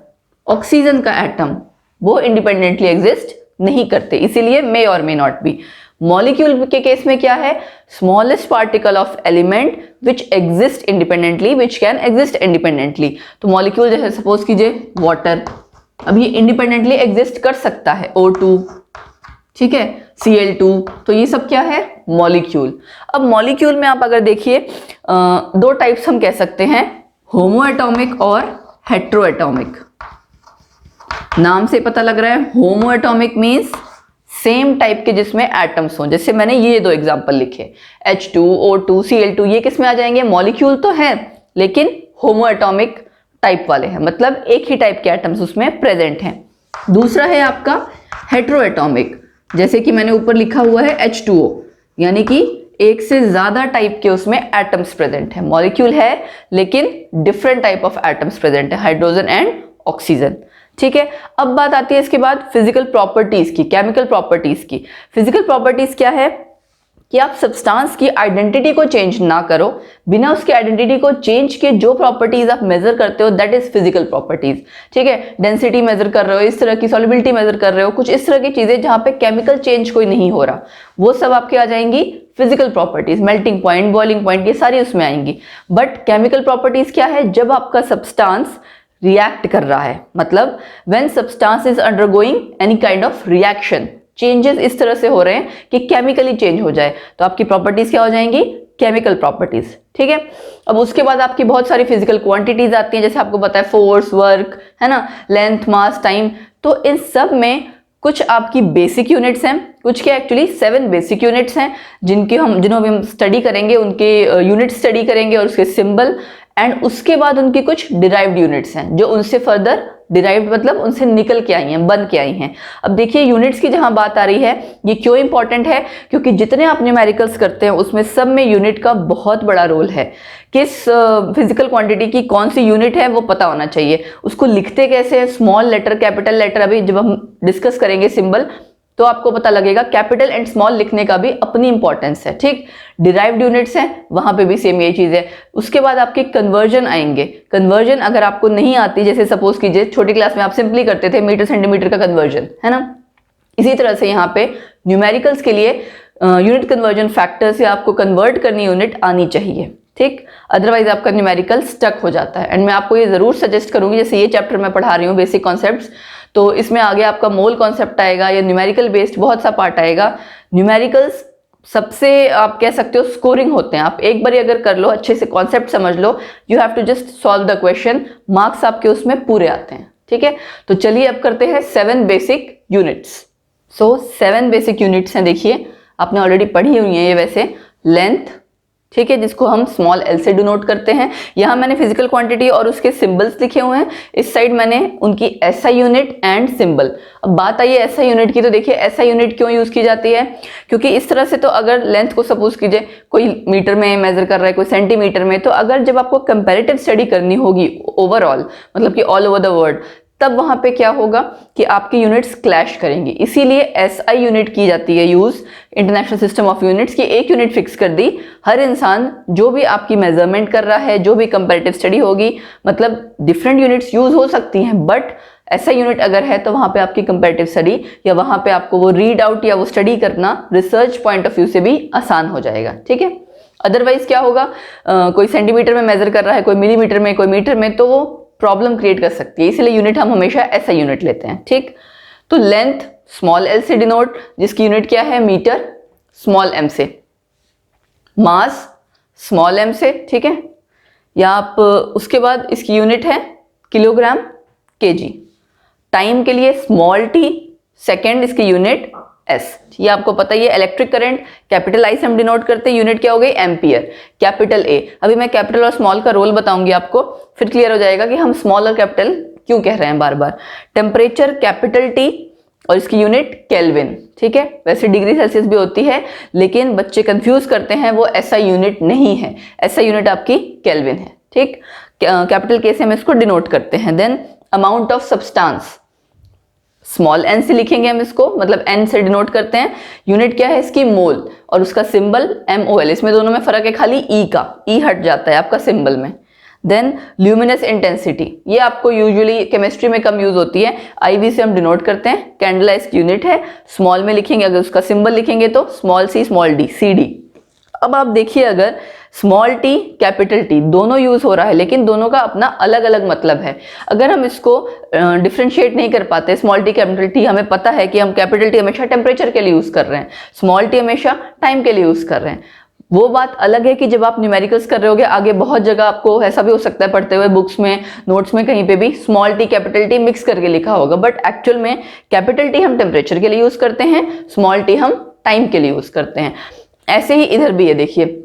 ऑक्सीजन का एटम, वो इंडिपेंडेंटली एग्जिस्ट नहीं करते, इसीलिए मे or may not B. Molecule के केस में क्या है, smallest particle of element which exist independently, which can exist independently. तो मॉलिक्यूल जैसे सपोज कीजिए वाटर, अब ये इंडिपेंडेंटली एग्जिस्ट कर सकता है, O2, ठीक है, Cl2, तो ये सब क्या है, मॉलिक्यूल। अब मॉलिक्यूल में आप अगर देखिए दो टाइप्स हम कह सकते हैं, होमो एटॉमिक और हेट्रो एटॉमिक। नाम से पता लग रहा है, होमो एटॉमिक मीन्स सेम टाइप के जिसमें एटम्स हों। जैसे मैंने ये दो एग्जांपल लिखे, H2, O2, Cl2, ये किस में आ जाएंगे, मॉलिक्यूल तो है लेकिन होमो एटॉमिक टाइप वाले हैं, मतलब एक ही टाइप के एटम्स उसमें प्रेजेंट हैं। दूसरा है आपका हेट्रो एटॉमिक, जैसे कि मैंने ऊपर लिखा हुआ है H2O, यानी कि एक से ज्यादा टाइप के उसमें एटम्स प्रेजेंट है, मॉलिक्यूल है लेकिन different type of atoms present है, हाइड्रोजन एंड ऑक्सीजन, ठीक है। अब बात आती है इसके बाद फिजिकल प्रॉपर्टीज की, केमिकल प्रॉपर्टीज की। फिजिकल प्रॉपर्टीज क्या है कि आप सब्सटेंस की आइडेंटिटी को चेंज ना करो, बिना उसकी आइडेंटिटी को चेंज के जो प्रॉपर्टीज आप मेजर करते हो दैट इज फिजिकल प्रॉपर्टीज, ठीक है। डेंसिटी मेजर कर रहे हो, इस तरह की सॉल्युबिलिटी मेजर कर रहे हो, कुछ इस तरह की चीजें जहां पे केमिकल चेंज कोई नहीं हो रहा, वो सब आपके आ जाएंगी physical properties. Melting point, boiling point, ये सारी उसमें आएंगी। बट केमिकल प्रॉपर्टीज क्या है, जब आपका सब्सटेंस रिएक्ट कर रहा है, मतलब when substance is undergoing any kind of reaction, changes इस तरह से हो रहे हैं कि केमिकली चेंज हो जाए, तो आपकी प्रॉपर्टीज क्या हो जाएंगी, केमिकल प्रॉपर्टीज, ठीक है। अब उसके बाद आपकी बहुत सारी फिजिकल क्वांटिटीज आती हैं, जैसे आपको पता है फोर्स, वर्क, है ना, लेंथ, मास, टाइम। तो इन सब में कुछ आपकी बेसिक यूनिट्स हैं, कुछ के एक्चुअली 7 बेसिक यूनिट्स हैं जिन्हों भी हम स्टडी करेंगे, उनके यूनिट स्टडी करेंगे और उसके सिंबल एंड उसके बाद उनकी कुछ डिराइव्ड यूनिट्स हैं जो उनसे फर्दर डिराइव्ड मतलब उनसे निकल के आई हैं, बन के आई हैं। अब देखिए यूनिट्स की जहां बात आ रही है, ये क्यों इंपॉर्टेंट है, क्योंकि जितने आप न्यूमेरिकल्स करते हैं उसमें सब में यूनिट का बहुत बड़ा रोल है। किस फिजिकल क्वांटिटी की कौन सी यूनिट है वो पता होना चाहिए। उसको लिखते कैसे हैं, स्मॉल लेटर कैपिटल लेटर, अभी जब हम डिस्कस करेंगे सिंबल तो आपको पता लगेगा। कैपिटल एंड स्मॉल लिखने का भी अपनी इंपॉर्टेंस है, ठीक। डिराइव्ड यूनिट्स हैं, वहां पे भी सेम यही चीज है। उसके बाद आपके कन्वर्जन आएंगे। कन्वर्जन अगर आपको नहीं आती, जैसे सपोज कीजिए छोटी क्लास में आप सिंपली करते थे मीटर सेंटीमीटर का कन्वर्जन, है ना, इसी तरह से यहाँ पे न्यूमेरिकल्स के लिए यूनिट कन्वर्जन फैक्टर से आपको कन्वर्ट करनी यूनिट आनी चाहिए, ठीक। अदरवाइज आपका न्यूमेरिकल स्टक हो जाता है। एंड मैं आपको ये जरूर सजेस्ट करूंगी, जैसे ये चैप्टर मैं पढ़ा रही हूँ बेसिक कॉन्सेप्ट्स, तो इसमें आगे आपका मोल कॉन्सेप्ट आएगा या न्यूमेरिकल बेस्ड बहुत सा पार्ट आएगा। न्यूमेरिकल्स सबसे आप कह सकते हो स्कोरिंग होते हैं। आप एक बार अगर कर लो, अच्छे से कॉन्सेप्ट समझ लो, you have to just solve the question, marks आपके उसमें पूरे आते हैं, ठीक है। तो चलिए अब करते हैं 7 बेसिक यूनिट्स। सो 7 बेसिक यूनिट्स हैं, देखिए आपने ऑलरेडी पढ़ी हुई है ये वैसे। लेंथ, ठीक है, जिसको हम स्मॉल एल से डिनोट करते हैं। यहाँ मैंने फिजिकल क्वांटिटी और उसके सिंबल्स लिखे हुए हैं, इस साइड मैंने उनकी एसआई यूनिट एंड सिंबल। अब बात आई है एसआई यूनिट की, तो देखिए एसआई यूनिट क्यों यूज की जाती है, क्योंकि इस तरह से तो अगर लेंथ को सपोज कीजिए कोई मीटर में मेजर कर रहा है, कोई सेंटीमीटर में, तो अगर जब आपको कंपैरेटिव स्टडी करनी होगी ओवरऑल, मतलब कि ऑल ओवर द वर्ल्ड, तब वहां पे क्या होगा कि आपकी यूनिट्स क्लैश करेंगी। इसीलिए एसआई यूनिट की जाती है use, international system of units की। एक यूनिट फिक्स कर दी, हर इंसान जो भी आपकी मेजरमेंट कर रहा है, जो भी कंपैरेटिव स्टडी होगी, मतलब डिफरेंट यूनिट्स यूज हो सकती हैं, बट ऐसा यूनिट अगर है तो वहां पे आपकी कंपैरेटिव स्टडी या वहां पे आपको वो रीड आउट या वो स्टडी करना रिसर्च पॉइंट ऑफ व्यू से भी आसान हो जाएगा, ठीक है। अदरवाइज क्या होगा, कोई सेंटीमीटर में मेजर कर रहा है, कोई मिलीमीटर में, कोई मीटर में, तो वो प्रॉब्लम क्रिएट कर सकती है। इसलिए यूनिट हम हमेशा ऐसा यूनिट लेते हैं, ठीक। तो लेंथ स्मॉल एल से डिनोट, जिसकी यूनिट क्या है मीटर, स्मॉल एम से। मास स्मॉल एम से, ठीक है, या आप उसके बाद इसकी यूनिट है किलोग्राम केजी। टाइम के लिए स्मॉल टी, सेकेंड इसकी यूनिट एस। ये आपको पता ही है। इलेक्ट्रिक करंट कैपिटल आई से हम डिनोट करते हैं, यूनिट क्या हो गई एम्पियर, कैपिटल ए। अभी मैं कैपिटल और स्मॉल का रोल बताऊंगी आपको, फिर क्लियर हो जाएगा कि हम स्मॉल और कैपिटल क्यों कह रहे हैं बार बार। टेम्परेचर कैपिटल टी और इसकी यूनिट केल्विन, ठीक है। वैसे डिग्री सेल्सियस भी होती है, लेकिन बच्चे कंफ्यूज करते हैं, वो ऐसा यूनिट नहीं है, ऐसा यूनिट आपकी केल्विन है, ठीक। कैपिटल के से हम इसको डिनोट करते हैं। Then amount of substance, small N से लिखेंगे हम इसको, मतलब एन से डिनोट करते हैं। यूनिट क्या है इसकी मोल, और उसका सिंबल MOL। इसमें दोनों में फर्क है खाली ई का, ई हट जाता है आपका सिंबल में। देन ल्यूमिनस इंटेंसिटी, ये आपको यूजुअली केमिस्ट्री में कम यूज होती है, IV से हम डिनोट करते हैं। कैंडल इसकी यूनिट है, स्मॉल में लिखेंगे, अगर उसका सिंबल लिखेंगे तो small c small d, CD। अब आप देखिए अगर स्मॉल टी कैपिटल टी दोनों यूज हो रहा है, लेकिन दोनों का अपना अलग अलग मतलब है। अगर हम इसको डिफरेंशिएट नहीं कर पाते, स्मॉल टी कैपिटल टी, हमें पता है कि हम कैपिटल टी हमेशा टेम्परेचर के लिए यूज कर रहे हैं, स्मॉल टी हमेशा टाइम के लिए यूज कर रहे हैं। वो बात अलग है कि जब आप न्यूमेरिकल्स कर रहे होगे, आगे बहुत जगह आपको ऐसा भी हो सकता है पढ़ते हुए बुक्स में, नोट्स में, कहीं पे भी small T capital T mix करके लिखा होगा, बट एक्चुअल में कैपिटल टी हम टेम्परेचर के लिए यूज करते हैं, स्मॉल टी हम टाइम के लिए यूज करते हैं। ऐसे ही इधर भी है, देखिए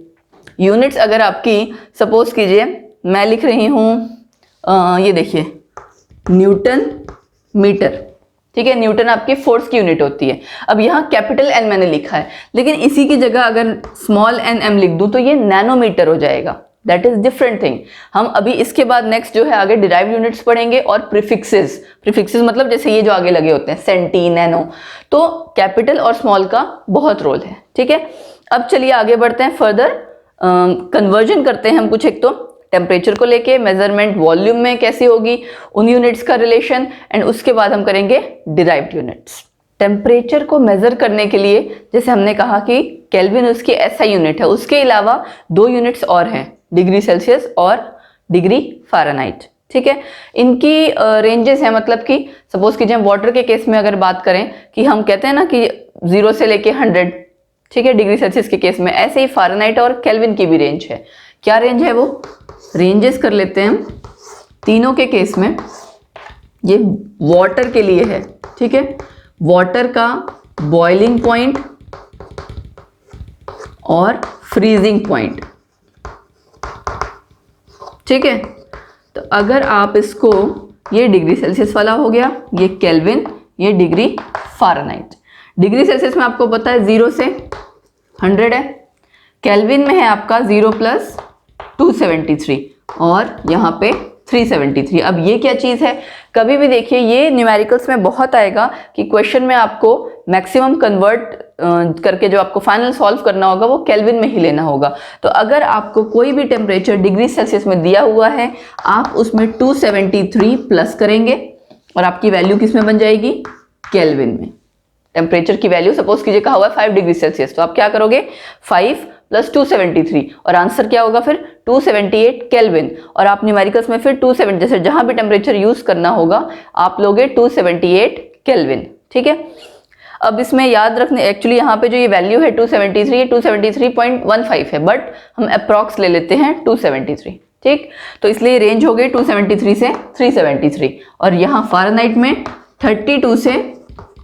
यूनिट्स अगर आपकी सपोज कीजिए मैं लिख रही हूं, ये देखिए न्यूटन मीटर, ठीक है, न्यूटन आपकी फोर्स की यूनिट होती है। अब यहाँ कैपिटल N मैंने लिखा है, लेकिन इसी की जगह अगर स्मॉल m लिख दूं तो ये नैनोमीटर हो जाएगा। That is different thing. हम अभी इसके बाद नेक्स्ट जो है आगे डिराइव्ड यूनिट्स पढ़ेंगे और प्रीफिक्सेस। प्रीफिक्सेस मतलब जैसे ये जो आगे लगे होते हैं सेंटी, नैनो, तो कैपिटल और स्मॉल का बहुत रोल है, ठीक है। अब चलिए आगे बढ़ते हैं, फर्दर कन्वर्जन करते हैं हम कुछ। एक तो टेम्परेचर को लेके मेजरमेंट वॉल्यूम में कैसी होगी, उन यूनिट्स का रिलेशन, एंड उसके बाद हम करेंगे डिराइव्ड यूनिट्स। टेम्परेचर को मेजर करने के लिए जैसे हमने कहा कि केल्विन उसकी ऐसा यूनिट है, उसके अलावा 2 यूनिट्स और हैं, डिग्री सेल्सियस और डिग्री फ़ारेनहाइट, ठीक है। इनकी रेंजेस हैं, मतलब कि सपोज कीजिए वाटर के केस में अगर बात करें कि हम कहते हैं ना कि 0 से लेके 100, ठीक है, डिग्री सेल्सियस के केस में, ऐसे ही फ़ारेनहाइट और केल्विन की भी रेंज है। क्या रेंज है, वो रेंजेस कर लेते हैं हम तीनों के केस में। ये वाटर के लिए है, ठीक है, वाटर का बॉइलिंग पॉइंट और फ्रीजिंग पॉइंट, ठीक है। तो अगर आप इसको, ये डिग्री सेल्सियस वाला हो गया, ये केल्विन, ये डिग्री फ़ारेनहाइट। डिग्री सेल्सियस में आपको पता है 0 से 100 है, केल्विन में है आपका 0 + 273 और यहाँ पे 373। अब ये क्या चीज़ है, कभी भी देखिए ये न्यूमेरिकल्स में बहुत आएगा कि क्वेश्चन में आपको मैक्सिमम कन्वर्ट करके जो आपको फाइनल सॉल्व करना होगा वो केल्विन में ही लेना होगा। तो अगर आपको कोई भी टेम्परेचर डिग्री सेल्सियस में दिया हुआ है, आप उसमें 273 प्लस करेंगे और आपकी वैल्यू किस में बन जाएगी, केल्विन में। टेम्परेचर की वैल्यू सपोज कीजिए कहा हुआ है 5 डिग्री सेल्सियस, तो आप क्या करोगे 5 + 273 और आंसर क्या होगा फिर 278 केल्विन। और आप न्यूमेरिकल्स में फिर 27 जैसे जहां भी टेम्परेचर यूज करना होगा आप लोगे 278 केल्विन। ठीक है। अब इसमें याद रखने, एक्चुअली यहाँ पे जो ये वैल्यू है 273, ये 273.15 है, बट हम अप्रॉक्स ले लेते हैं 273। ठीक, तो इसलिए रेंज हो गई 273 से 373 और यहाँ फ़ारेनहाइट में 32 से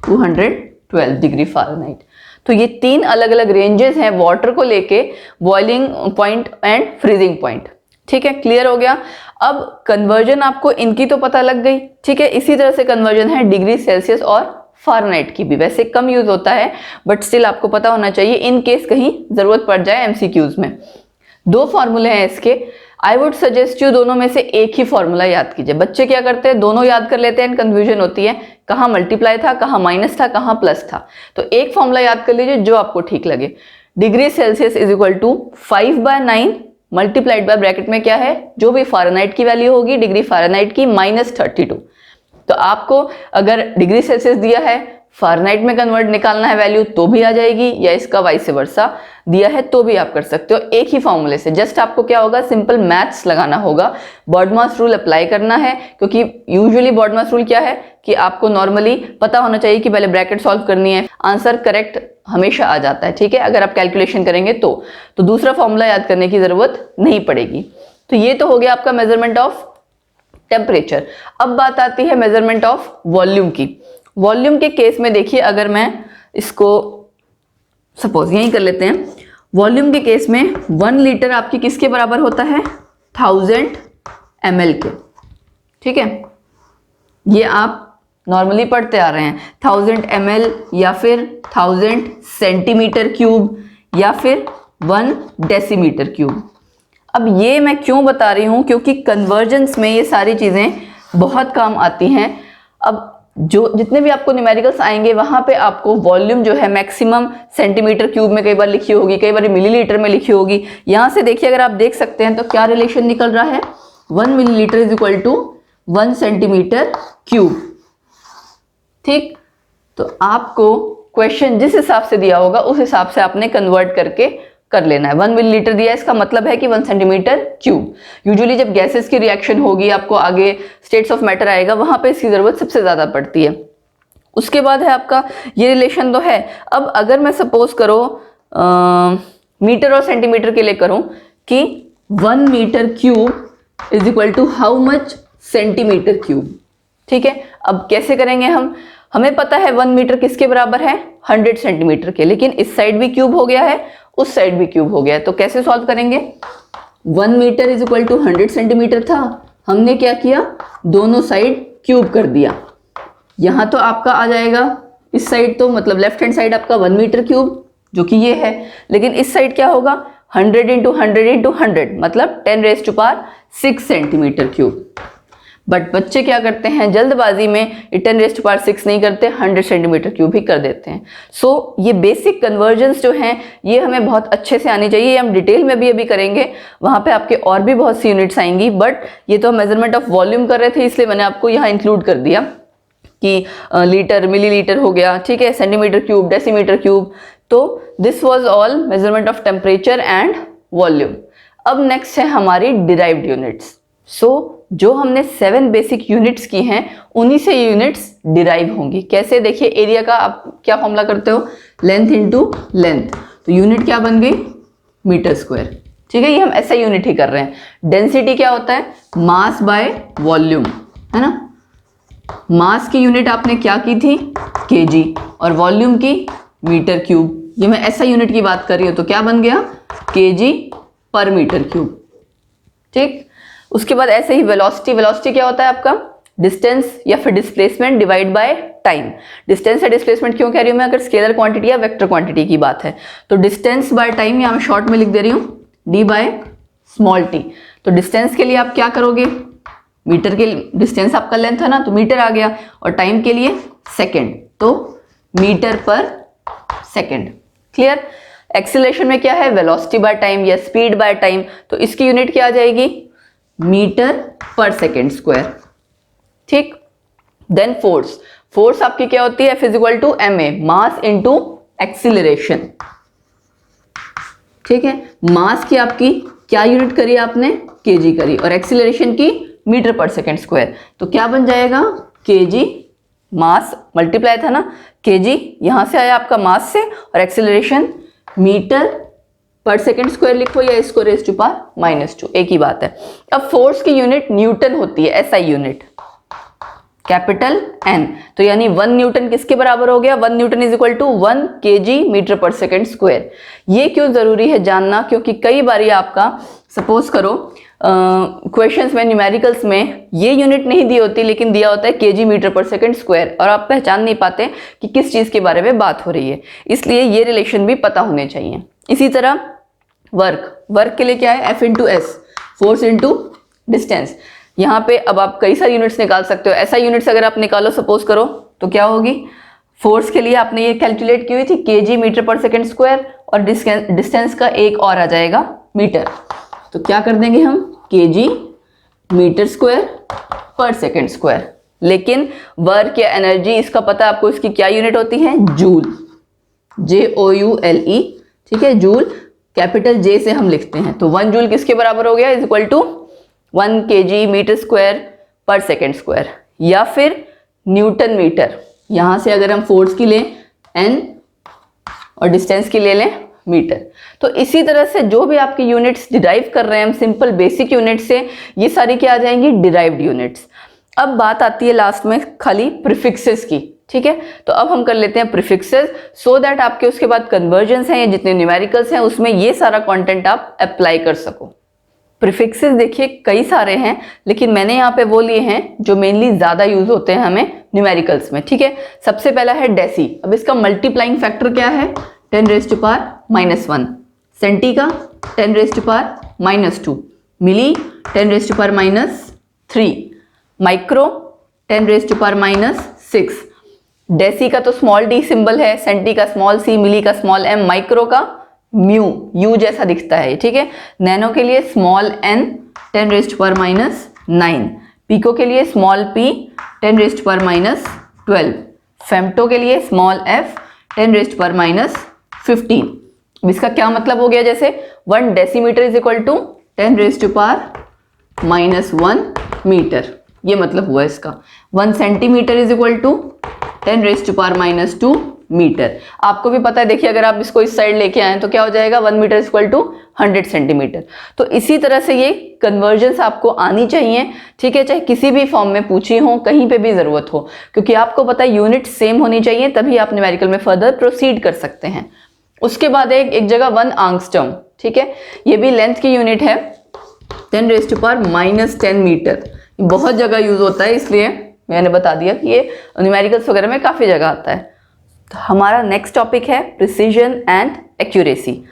212 डिग्री फ़ारेनहाइट। तो ये 3 अलग अलग रेंजेस हैं वाटर को लेके, boiling point and freezing point. ठीक है, क्लियर हो गया। अब कन्वर्जन आपको इनकी तो पता लग गई। ठीक है, इसी तरह से कन्वर्जन है डिग्री सेल्सियस और फ़ारेनहाइट की भी, वैसे कम यूज होता है बट स्टिल आपको पता होना चाहिए इन केस कहीं जरूरत पड़ जाए एमसीक्यूज में। 2 फॉर्मूले हैं इसके, आई वुड सजेस्ट यू दोनों में से एक ही फॉर्मूला याद कीजिए। बच्चे क्या करते हैं, दोनों याद कर लेते हैं, कंफ्यूजन होती है कहाँ मल्टीप्लाई था, कहाँ माइनस था, कहाँ प्लस था। तो एक फॉर्मूला याद कर लीजिए जो आपको ठीक लगे। Degree Celsius = 5/9 multiplied by bracket में क्या है, जो भी फ़ारेनहाइट की वैल्यू होगी डिग्री फ़ारेनहाइट की -32। तो आपको अगर डिग्री सेल्सियस दिया है, फ़ारेनहाइट में कन्वर्ट निकालना है वैल्यू तो भी आ जाएगी, या इसका वाइस वर्सा दिया है तो भी आप कर सकते हो एक ही फॉर्मूले से। जस्ट आपको क्या होगा, सिंपल मैथ्स लगाना होगा, बॉडमास रूल अप्लाई करना है, क्योंकि यूजुअली बॉडमास रूल क्या है कि आपको नॉर्मली पता होना चाहिए कि पहले ब्रैकेट सॉल्व करनी है, आंसर करेक्ट हमेशा आ जाता है। ठीक है, अगर आप कैलकुलेशन करेंगे तो दूसरा फॉर्मूला याद करने की जरूरत नहीं पड़ेगी। तो ये तो हो गया आपका मेजरमेंट ऑफ टेम्परेचर। अब बात आती है मेजरमेंट ऑफ वॉल्यूम की। वॉल्यूम के केस में देखिए, अगर मैं इसको सपोज यहीं कर लेते हैं, वॉल्यूम के केस में 1 लीटर आपकी किसके बराबर होता है, 1000 ml के। ठीक है, ये आप नॉर्मली पढ़ते आ रहे हैं, 1000 ml या फिर 1000 सेंटीमीटर क्यूब या फिर 1 डेसीमीटर क्यूब। अब ये मैं क्यों बता रही हूँ, क्योंकि कन्वर्जेंस में ये सारी चीज़ें बहुत काम आती हैं। अब जो जितने भी आपको न्यूमेरिकल्स आएंगे वहाँ पे आपको वॉल्यूम जो है मैक्सिमम सेंटीमीटर क्यूब में कई बार लिखी होगी, कई बार मिलीलीटर में लिखी होगी। यहाँ से देखिए, अगर आप देख सकते हैं तो क्या रिलेशन निकल रहा है, 1 मिलीलीटर = 1 सेंटीमीटर क्यूब। ठीक, तो आपको क्वेश्चन जिस हिसाब से दिया होगा उस हिसाब से आपने कन्वर्ट करके कर लेना है। 1 मिलीलीटर दिया, इसका मतलब है कि 1 सेंटीमीटर क्यूब। यूजुअली जब गैसेस की रिएक्शन होगी, आपको आगे स्टेट्स ऑफ मैटर आएगा, वहां पे इसकी जरूरत सबसे ज्यादा पड़ती है। उसके बाद है आपका ये रिलेशन तो है। अब अगर मैं सपोज करो मीटर और सेंटीमीटर के लिए करूं कि 1 metre cube = how much centimetre cube. ठीक है, अब कैसे करेंगे हम, हमें पता है 1 मीटर किसके बराबर है, 100 सेंटीमीटर के, लेकिन इस साइड भी क्यूब हो गया है, उस साइड भी क्यूब हो गया है, तो कैसे सॉल्व करेंगे। 1 मीटर = 100 सेंटीमीटर था, हमने क्या किया, दोनों साइड क्यूब कर दिया। यहां तो आपका आ जाएगा इस साइड, तो मतलब लेफ्ट हैंड साइड आपका 1 मीटर क्यूब जो कि ये है, लेकिन इस साइड क्या होगा 100 × 100 × 100 मतलब 10⁻6 सेंटीमीटर क्यूब। बट बच्चे क्या करते हैं, जल्दबाजी में 10⁻6 नहीं करते, 100 सेंटीमीटर क्यूब ही कर देते हैं। सो ये बेसिक कन्वर्जन्स जो हैं ये हमें बहुत अच्छे से आनी चाहिए। हम डिटेल में भी अभी करेंगे, वहाँ पे आपके और भी बहुत सी यूनिट्स आएंगी, बट ये तो हम मेजरमेंट ऑफ वॉल्यूम कर रहे थे इसलिए मैंने आपको यहाँ इंक्लूड कर दिया कि लीटर मिलीलीटर हो गया, ठीक है, सेंटीमीटर क्यूब, डेसीमीटर क्यूब। तो this was all measurement of temperature and volume. अब नेक्स्ट है हमारी डिराइव्ड यूनिट्स। सो जो हमने 7 बेसिक यूनिट्स की हैं उन्हीं से यूनिट्स डिराइव होंगी। कैसे, देखिए एरिया का आप क्या फॉर्मूला करते हो, लेंथ इंटू लेंथ, तो यूनिट क्या बन गई, मीटर स्क्वायर। ठीक है, ये हम ऐसा यूनिट ही कर रहे हैं। डेंसिटी क्या होता है, मास बाय वॉल्यूम, है ना। मास की यूनिट आपने क्या की थी, केजी, और वॉल्यूम की मीटर क्यूब। ये मैं ऐसा यूनिट की बात कर रही हूँ, तो क्या बन गया, केजी पर मीटर क्यूब। ठीक, उसके बाद ऐसे ही वेलोसिटी, वेलोसिटी क्या होता है आपका, डिस्टेंस या फिर displacement divide by time. Distance या डिस्प्लेसमेंट क्यों कह रही हूं मैं, अगर स्केलर क्वांटिटी या वेक्टर क्वांटिटी की बात है तो डिस्टेंस बाय टाइम, या मैं शॉर्ट में लिख दे रही हूं डी बाय स्मॉल टी। तो डिस्टेंस के लिए आप क्या करोगे, मीटर के डिस्टेंस आपका लेंथ है ना, तो मीटर आ गया, और टाइम के लिए सेकेंड, तो metre per second. Clear. Acceleration में क्या है, वेलोसिटी बाय टाइम या स्पीड बाय टाइम, तो इसकी यूनिट क्या आ जाएगी, मीटर पर सेकेंड स्क्वायर। ठीक। देन फोर्स, फोर्स आपकी क्या होती है, physical to ma, mass into acceleration. ठीक है, मास की आपकी क्या यूनिट करी आपने, केजी करी, और एक्सीलरेशन की मीटर पर सेकेंड स्क्वायर, तो क्या बन जाएगा, केजी, मास मल्टीप्लाई था ना, केजी यहां से आया आपका मास से, और acceleration metre per second square लिखो या इसको रेज़ टू पावर -2, एक ही बात है। अब फोर्स की यूनिट न्यूटन होती है, एसआई यूनिट, कैपिटल एन, तो यानी 1 न्यूटन किसके बराबर हो गया, 1 Newton is equal to 1 KG metre per second square. ये क्यों जरूरी है जानना, क्योंकि कई बार आपका सपोज करो क्वेश्चंस में, न्यूमेरिकल्स में ये यूनिट नहीं दी होती, लेकिन दिया होता है KG metre per second square, और आप पहचान नहीं पाते कि किस चीज के बारे में बात हो रही है, इसलिए ये रिलेशन भी पता होने चाहिए। इसी तरह वर्क, वर्क के लिए क्या है, F into S, force into distance. यहाँ पे अब आप कई सारी यूनिट्स निकाल सकते हो, ऐसा यूनिट्स अगर आप निकालो सपोज करो तो क्या होगी, फोर्स के लिए आपने ये कैलकुलेट की हुई थी KG metre per second square, और डिस्टेंस का एक और आ जाएगा मीटर, तो क्या कर देंगे हम, केजी मीटर स्क्वायर पर सेकेंड स्क्वायर। लेकिन वर्क या एनर्जी, इसका पता है आपको, इसकी क्या यूनिट होती है, जूल, JOULE। ठीक है, जूल कैपिटल J से हम लिखते हैं, तो 1 जूल किसके बराबर हो गया, is equal to 1 KG metre square पर सेकेंड स्क्वायर, या फिर न्यूटन मीटर, यहां से अगर हम फोर्स की लें N और डिस्टेंस की ले लें मीटर। तो इसी तरह से जो भी आपकी यूनिट्स डिराइव कर रहे हैं हम सिंपल बेसिक यूनिट से, ये सारी क्या आ जाएंगी, डिराइव्ड यूनिट्स। अब बात आती है लास्ट में खाली प्रीफिक्सेस की। ठीक है, तो अब हम कर लेते हैं प्रीफिक्सेस, सो दैट आपके उसके बाद कन्वर्जन्स हैं या जितने न्यूमेरिकल्स हैं उसमें ये सारा कंटेंट आप अप्लाई कर सको। प्रीफिक्सेस देखिए कई सारे हैं, लेकिन मैंने यहाँ पे वो लिए हैं जो मेनली ज्यादा यूज होते हैं हमें न्यूमेरिकल्स में। ठीक है, सबसे पहला है डेसी। अब इसका मल्टीप्लाइंग फैक्टर क्या है, 10 रेज़ टू पावर -1, सेंटी का 10 raise to power -2, milli 10 raise to power -3, micro 10 raise to power -6। Deci का तो स्मॉल डी सिंबल है, सेंटी का स्मॉल सी, मिली का स्मॉल एम, माइक्रो का म्यू, यू जैसा दिखता है। ठीक है, नैनो के लिए small n 10 raise to power -9, pico के लिए small p 10 raise to power -12, femto के लिए small f 10 raise to power -15। इसका क्या मतलब हो गया, जैसे 1 decimetre is equal to 10 raise to power -1 metre, ये मतलब हुआ इसका। 1 centimetre is equal to 10 raise to power -2 metre. आपको भी पता है, देखिए अगर आप इसको इस साइड लेके आए तो क्या हो जाएगा, 1 मीटर इक्वल टू 100 सेंटीमीटर। तो इसी तरह से ये कन्वर्जन्स आपको आनी चाहिए। ठीक है, चाहे किसी भी फॉर्म में पूछी हो, कहीं पे भी जरूरत हो, क्योंकि आपको पता है यूनिट सेम होनी चाहिए, तभी आप न्यूमेरिकल में फर्दर प्रोसीड कर सकते हैं। उसके बाद एक जगह 1 आंगस्ट्रॉम। ठीक है, ये भी लेंथ की यूनिट है, 10 रेज़ टू पावर -10 मीटर। बहुत जगह यूज होता है, इसलिए मैंने बता दिया कि ये न्यूमेरिकल्स वगैरह में काफी जगह आता है। तो हमारा नेक्स्ट टॉपिक है प्रिसीजन एंड एक्यूरेसी।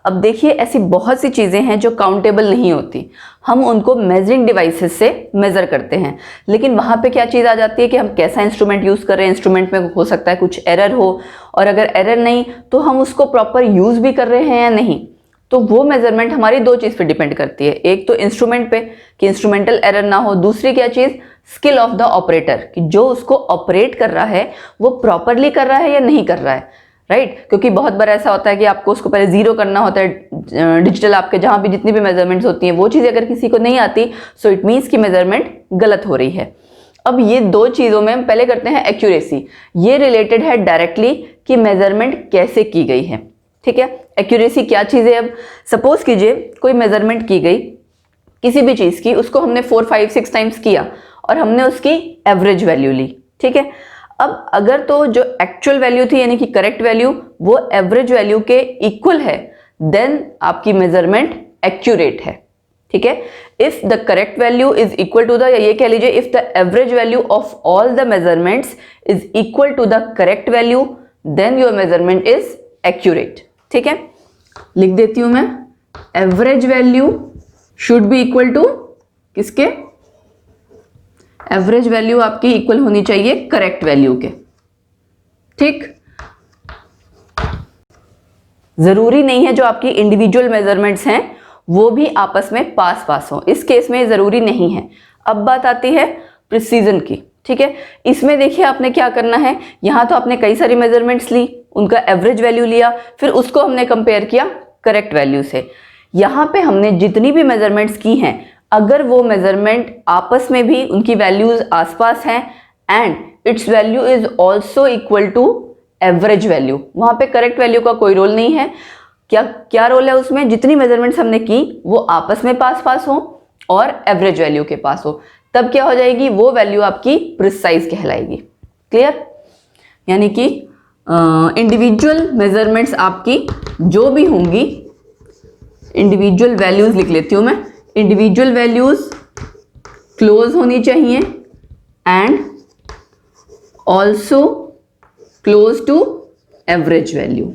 अब देखिए ऐसी बहुत सी चीज़ें हैं जो काउंटेबल नहीं होती, हम उनको मेजरिंग डिवाइसेस से मेज़र करते हैं, लेकिन वहाँ पे क्या चीज़ आ जाती है कि हम कैसा इंस्ट्रूमेंट यूज़ कर रहे हैं। इंस्ट्रूमेंट में हो सकता है कुछ एरर हो, और अगर एरर नहीं तो हम उसको प्रॉपर यूज़ भी कर रहे हैं या नहीं। तो वो मेजरमेंट हमारी 2 चीज़ पे डिपेंड करती है, एक तो इंस्ट्रूमेंट पे कि इंस्ट्रूमेंटल एरर ना हो, दूसरी क्या चीज़, स्किल ऑफ द ऑपरेटर कि जो उसको ऑपरेट कर रहा है वो प्रॉपरली कर रहा है या नहीं कर रहा है। राइट, क्योंकि बहुत बार ऐसा होता है कि आपको उसको पहले 0 करना होता है, डिजिटल आपके जहाँ भी जितनी भी मेजरमेंट्स होती हैं वो चीज़ अगर किसी को नहीं आती, सो इट मीन्स कि मेजरमेंट गलत हो रही है। अब ये 2 चीज़ों में हम पहले करते हैं एक्यूरेसी। ये रिलेटेड है डायरेक्टली कि मेजरमेंट कैसे की गई है। ठीक है, एक्यूरेसी क्या चीज़ है। अब सपोज कीजिए कोई मेजरमेंट की गई किसी भी चीज़ की, उसको हमने 4, 5, 6 टाइम्स किया और हमने उसकी एवरेज वैल्यू ली। ठीक है, अब अगर तो जो एक्चुअल वैल्यू थी यानी कि करेक्ट वैल्यू वो एवरेज वैल्यू के इक्वल है, देन आपकी मेजरमेंट एक्यूरेट है। ठीक है, if the correct value is equal to the, या ये कह लीजिए if the average value of all the measurements is equal to the correct value then your measurement is accurate. ठीक है, लिख देती हूं मैं, average value should be equal to किसके, एवरेज वैल्यू आपकी इक्वल होनी चाहिए करेक्ट वैल्यू के। ठीक, जरूरी नहीं है जो आपकी इंडिविजुअल मेजरमेंट्स हैं वो भी आपस में पास पास हो, इस केस में जरूरी नहीं है। अब बात आती है प्रिसीजन की। ठीक है, इसमें देखिए आपने क्या करना है, यहां तो आपने कई सारी मेजरमेंट्स ली, उनका एवरेज वैल्यू लिया, फिर उसको हमने कंपेयर किया करेक्ट वैल्यू से। यहां पे हमने जितनी भी मेजरमेंट्स की हैं, अगर वो मेजरमेंट आपस में भी उनकी वैल्यूज आसपास हैं and its value is also equal to average value, वहां पे करेक्ट वैल्यू का कोई रोल नहीं है। क्या रोल है उसमें, जितनी मेजरमेंट्स हमने की वो आपस में पास पास हो और एवरेज वैल्यू के पास हो, तब क्या हो जाएगी, वो वैल्यू आपकी प्रिसाइज कहलाएगी। क्लियर, यानी कि इंडिविजुअल मेजरमेंट्स आपकी जो भी होंगी, इंडिविजुअल वैल्यूज लिख लेती हूं मैं, इंडिविजुअल वैल्यूज क्लोज होनी चाहिए and also close to average value.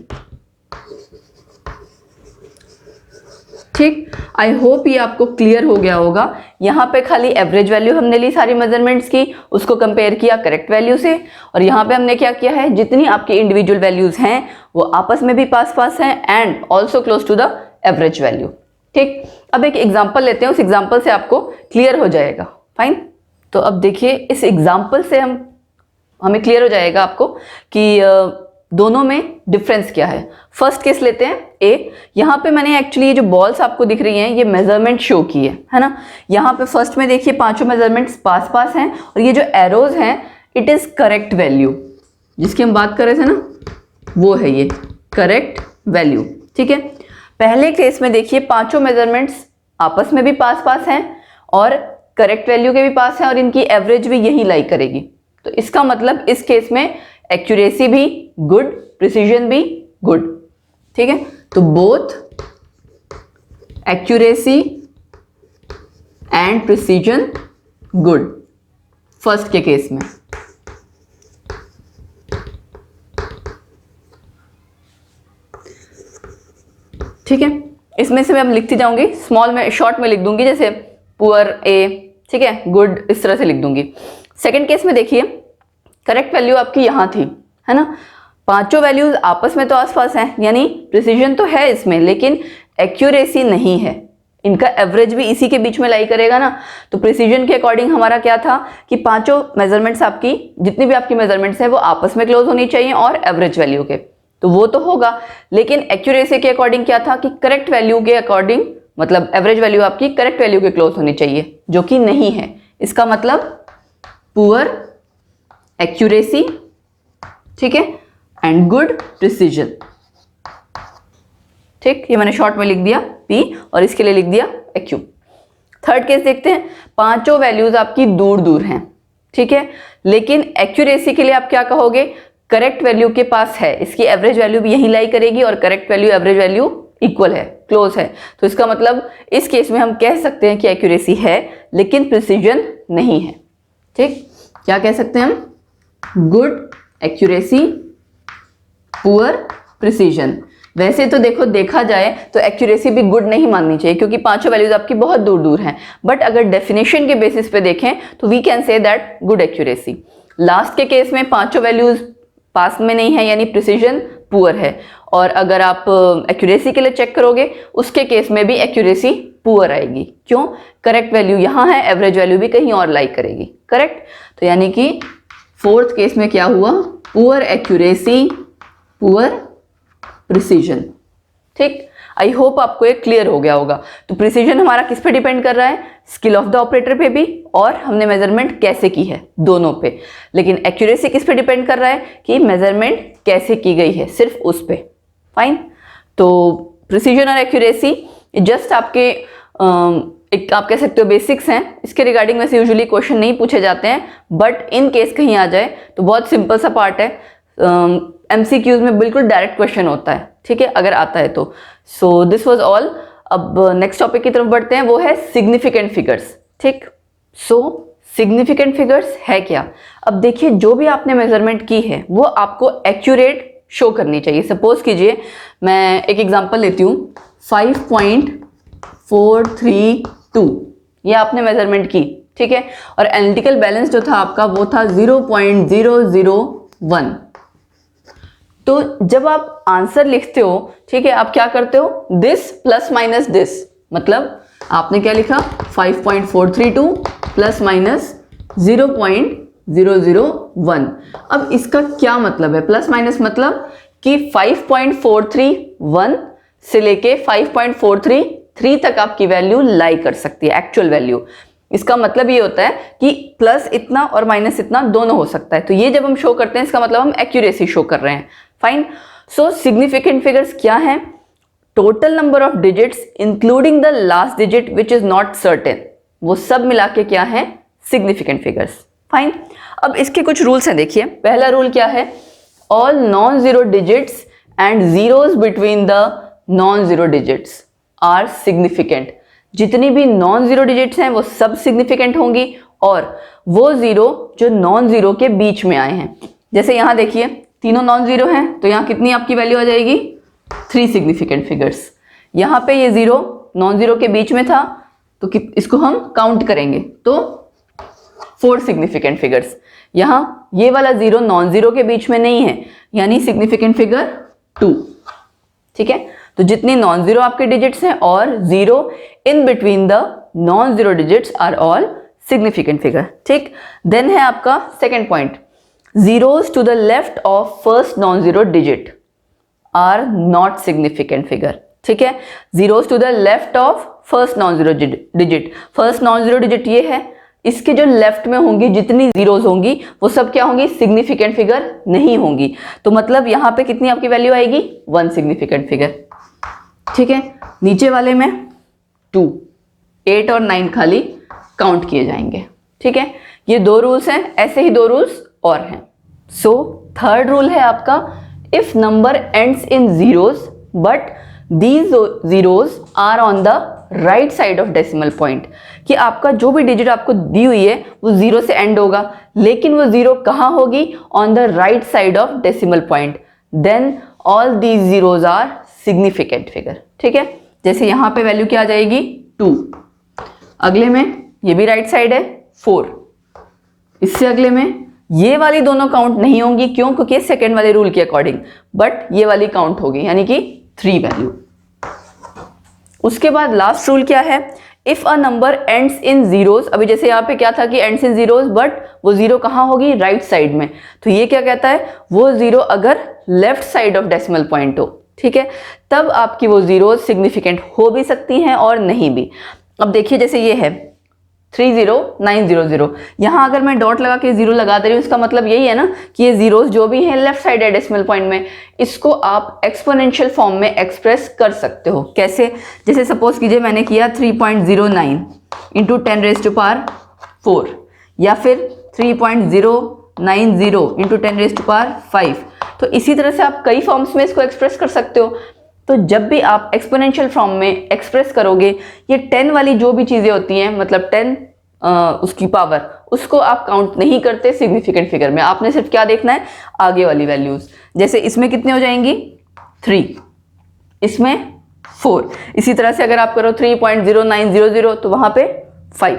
ठीक, आई होप ये आपको क्लियर हो गया होगा। यहाँ पे खाली एवरेज वैल्यू हमने ली सारी मेजरमेंट्स की, उसको कंपेयर किया करेक्ट वैल्यू से, और यहाँ पे हमने क्या किया है, जितनी आपकी इंडिविजुअल वैल्यूज हैं वो आपस में भी पास पास हैं and also close to the average value. ठीक, अब एक एग्जाम्पल लेते हैं, उस एग्जाम्पल से आपको क्लियर हो जाएगा। फाइन, तो अब देखिए इस एग्जाम्पल से हमें क्लियर हो जाएगा आपको कि दोनों में डिफरेंस क्या है। फर्स्ट केस लेते हैं ए, यहाँ पे मैंने एक्चुअली ये जो बॉल्स आपको दिख रही हैं ये मेजरमेंट शो की है ना। यहाँ पे फर्स्ट में देखिए पांचों मेजरमेंट्स पास पास हैं और ये जो एरोज हैं इट इज करेक्ट वैल्यू, जिसकी हम बात कर रहे थे ना, वो है ये करेक्ट वैल्यू। ठीक है, पहले केस में देखिए पांचों मेजरमेंट्स आपस में भी पास पास हैं और करेक्ट वैल्यू के भी पास हैं और इनकी एवरेज भी यही लाई करेगी। तो इसका मतलब इस केस में एक्यूरेसी भी गुड, प्रिसीजन भी गुड। ठीक है, तो both accuracy and precision good first के केस में। ठीक है, इसमें से मैं अब लिखती जाऊंगी, स्मॉल में शॉर्ट में लिख दूंगी, जैसे पुअर ए, ठीक है, गुड, इस तरह से लिख दूंगी। सेकंड केस में देखिए करेक्ट वैल्यू आपकी यहां थी, है ना, पांचों वैल्यूज आपस में तो आसपास हैं, यानी प्रिसीजन तो है इसमें लेकिन एक्यूरेसी नहीं है। इनका एवरेज भी इसी के बीच में लाई करेगा ना। तो प्रिसीजन के अकॉर्डिंग हमारा क्या था कि पांचों मेजरमेंट्स आपकी, जितनी भी आपकी मेजरमेंट्स हैं वो आपस में क्लोज होनी चाहिए और एवरेज वैल्यू के, तो वो तो होगा। लेकिन एक्यूरेसी के अकॉर्डिंग क्या था कि करेक्ट वैल्यू के अकॉर्डिंग, मतलब एवरेज वैल्यू आपकी करेक्ट वैल्यू के क्लोज होनी चाहिए, जो कि नहीं है। इसका मतलब पुअर एक्यूरेसी, ठीक है, एंड गुड प्रिसीजन। ठीक, ये मैंने शॉर्ट में लिख दिया P और इसके लिए लिख दिया AQ। थर्ड केस देखते हैं, पांचों वैल्यूज आपकी दूर दूर हैं, ठीक है, लेकिन एक्यूरेसी के लिए आप क्या कहोगे, करेक्ट वैल्यू के पास है, इसकी एवरेज वैल्यू भी यही लाई करेगी और correct value average value equal है, क्लोज है। तो इसका मतलब इस केस में हम कह सकते हैं कि एक्यूरेसी है लेकिन प्रिसीजन नहीं है। ठीक, क्या कह सकते हैं हम, गुड एक्यूरेसी, पुअर प्रिसीजन। वैसे तो देखो, देखा जाए तो एक्यूरेसी भी गुड नहीं माननी चाहिए क्योंकि पांचों वैल्यूज आपकी बहुत दूर दूर हैं, बट अगर डेफिनेशन के बेसिस पे देखें तो we can say that good accuracy. Last के केस में पांचों वैल्यूज पास में नहीं है यानी प्रिसीजन पुअर है, और अगर आप एक्यूरेसी के लिए चेक करोगे उसके केस में भी एक्यूरेसी पुअर आएगी। क्यों, करेक्ट वैल्यू यहाँ है, एवरेज वैल्यू भी कहीं और लाई करेगी, करेक्ट। तो यानी कि फोर्थ केस में क्या हुआ, पुअर एक्यूरेसी, पुअर प्रिसीजन। ठीक, आई होप आपको ये क्लियर हो गया होगा। तो प्रिसीजन हमारा किस पे डिपेंड कर रहा है, स्किल ऑफ द ऑपरेटर पे भी और हमने मेजरमेंट कैसे की है, दोनों पे। लेकिन एक्यूरेसी किस पे डिपेंड कर रहा है कि मेजरमेंट कैसे की गई है, सिर्फ उस पे। फाइन, तो प्रिसीजन और एक्यूरेसी जस्ट आपके एक आप कह सकते हो बेसिक्स हैं, इसके रिगार्डिंग वैसे यूजुअली क्वेश्चन नहीं पूछे जाते हैं, बट इन केस कहीं आ जाए तो बहुत सिंपल सा पार्ट है। MCQs में बिल्कुल डायरेक्ट क्वेश्चन होता है, ठीक है, अगर आता है तो। So this was all. अब नेक्स्ट टॉपिक की तरफ बढ़ते हैं, वो है सिग्निफिकेंट फिगर्स। ठीक, सो सिग्निफिकेंट फिगर्स है क्या? अब देखिए, जो भी आपने मेजरमेंट की है वो आपको एक्यूरेट शो करनी चाहिए। सपोज कीजिए मैं एक एग्जांपल लेती हूँ, 5.432 ये आपने मेजरमेंट की, ठीक है, और एनालिटिकल बैलेंस जो था आपका वो था 0.001। तो जब आप आंसर लिखते हो, ठीक है, आप क्या करते हो, दिस प्लस माइनस दिस, मतलब आपने क्या लिखा, 5.432 प्लस माइनस 0.001। अब इसका क्या मतलब है, प्लस माइनस मतलब कि 5.431 से लेके 5.433 तक आपकी वैल्यू लाई कर सकती है, एक्चुअल वैल्यू। इसका मतलब ये होता है कि प्लस इतना और माइनस इतना दोनों हो सकता है। तो ये जब हम शो करते हैं इसका मतलब हम एक्यूरेसी शो कर रहे हैं। फाइन। सो सिग्निफिकेंट फिगर्स क्या है? Total number of digits including the last digit which is not certain, वो सब मिला के क्या है, सिग्निफिकेंट फिगर्स। फाइन। अब इसके कुछ रूल्स हैं, देखिए। पहला रूल क्या है, all non zero digits and zeros between the non zero digits are significant. जितनी भी नॉन जीरो डिजिट्स हैं वो सब सिग्निफिकेंट होंगी, और वो जीरो जो नॉन जीरो के बीच में आए हैं, जैसे यहां देखिए तीनों नॉन जीरो हैं, तो यहां कितनी आपकी वैल्यू आ जाएगी, 3 सिग्निफिकेंट फिगर्स। यहां पे ये जीरो नॉन जीरो के बीच में था, तो इसको हम काउंट करेंगे तो 4 सिग्निफिकेंट फिगर्स। यहां ये वाला जीरो नॉन जीरो के बीच में नहीं है, यानी सिग्निफिकेंट फिगर 2। ठीक है, तो जितनी नॉन जीरो आपके डिजिट्स हैं और zero in between the non zero digits are all significant figure. ठीक, देन है आपका second point, zeros to the left of first non zero digit are not significant figure. ठीक है, zeros to the left of first non zero digit, first non zero digit ये है, इसके जो left में होंगी जितनी जीरोस होंगी वो सब क्या होंगी, सिग्निफिकेंट फिगर नहीं होंगी। तो मतलब यहां पे कितनी आपकी वैल्यू आएगी, 1 सिग्निफिकेंट फिगर। ठीक है, नीचे वाले में 2, 8 और 9 खाली काउंट किए जाएंगे। ठीक है, ये 2 रूल्स हैं, ऐसे ही 2 रूल्स और हैं। सो थर्ड रूल है आपका, if number ends in zeros but these zeros are on the right side of decimal point, कि आपका जो भी डिजिट आपको दी हुई है वो जीरो से एंड होगा, लेकिन वो जीरो कहां होगी, on the right side of decimal point, then all these zeros are significant figure. ठीक है, जैसे यहां पे वैल्यू क्या आ जाएगी, 2, अगले में ये भी राइट साइड है 4, इससे अगले में ये वाली दोनों काउंट नहीं होंगी, क्यों, क्योंकि सेकेंड वाले रूल के अकॉर्डिंग, बट ये वाली काउंट होगी, यानी कि 3 वैल्यू। उसके बाद लास्ट रूल क्या है, if a number ends in zeros, अभी जैसे यहाँ पे क्या था कि एंड्स इन जीरोस, बट वो जीरो कहाँ होगी, राइट साइड में, तो ये क्या कहता है, वो जीरो अगर left side of decimal point हो, ठीक है, तब आपकी वो जीरो सिग्निफिकेंट हो भी सकती हैं और नहीं भी। अब देखिए जैसे ये है 30900, यहां अगर मैं डॉट लगा के जीरो लगा दे रही हूँ, इसका मतलब यही है ना कि ये जीरोस जो भी हैं लेफ्ट साइड है डेसिमल पॉइंट में, इसको आप एक्सपोनेंशियल फॉर्म में एक्सप्रेस कर सकते हो। कैसे, जैसे सपोज कीजिए मैंने किया 3.09 इंटू 10⁴, या फिर 3.090 इंटू 10⁵। तो इसी तरह से आप कई फॉर्म्स में इसको एक्सप्रेस कर सकते हो। तो जब भी आप एक्सपोनेंशियल फॉर्म में एक्सप्रेस करोगे, ये 10 वाली जो भी चीज़ें होती हैं, मतलब 10 उसकी पावर, उसको आप काउंट नहीं करते सिग्निफिकेंट फिगर में, आपने सिर्फ क्या देखना है, आगे वाली वैल्यूज। जैसे इसमें कितने हो जाएंगी, 3, इसमें 4, इसी तरह से अगर आप करो 3.0900 तो वहां पे 5।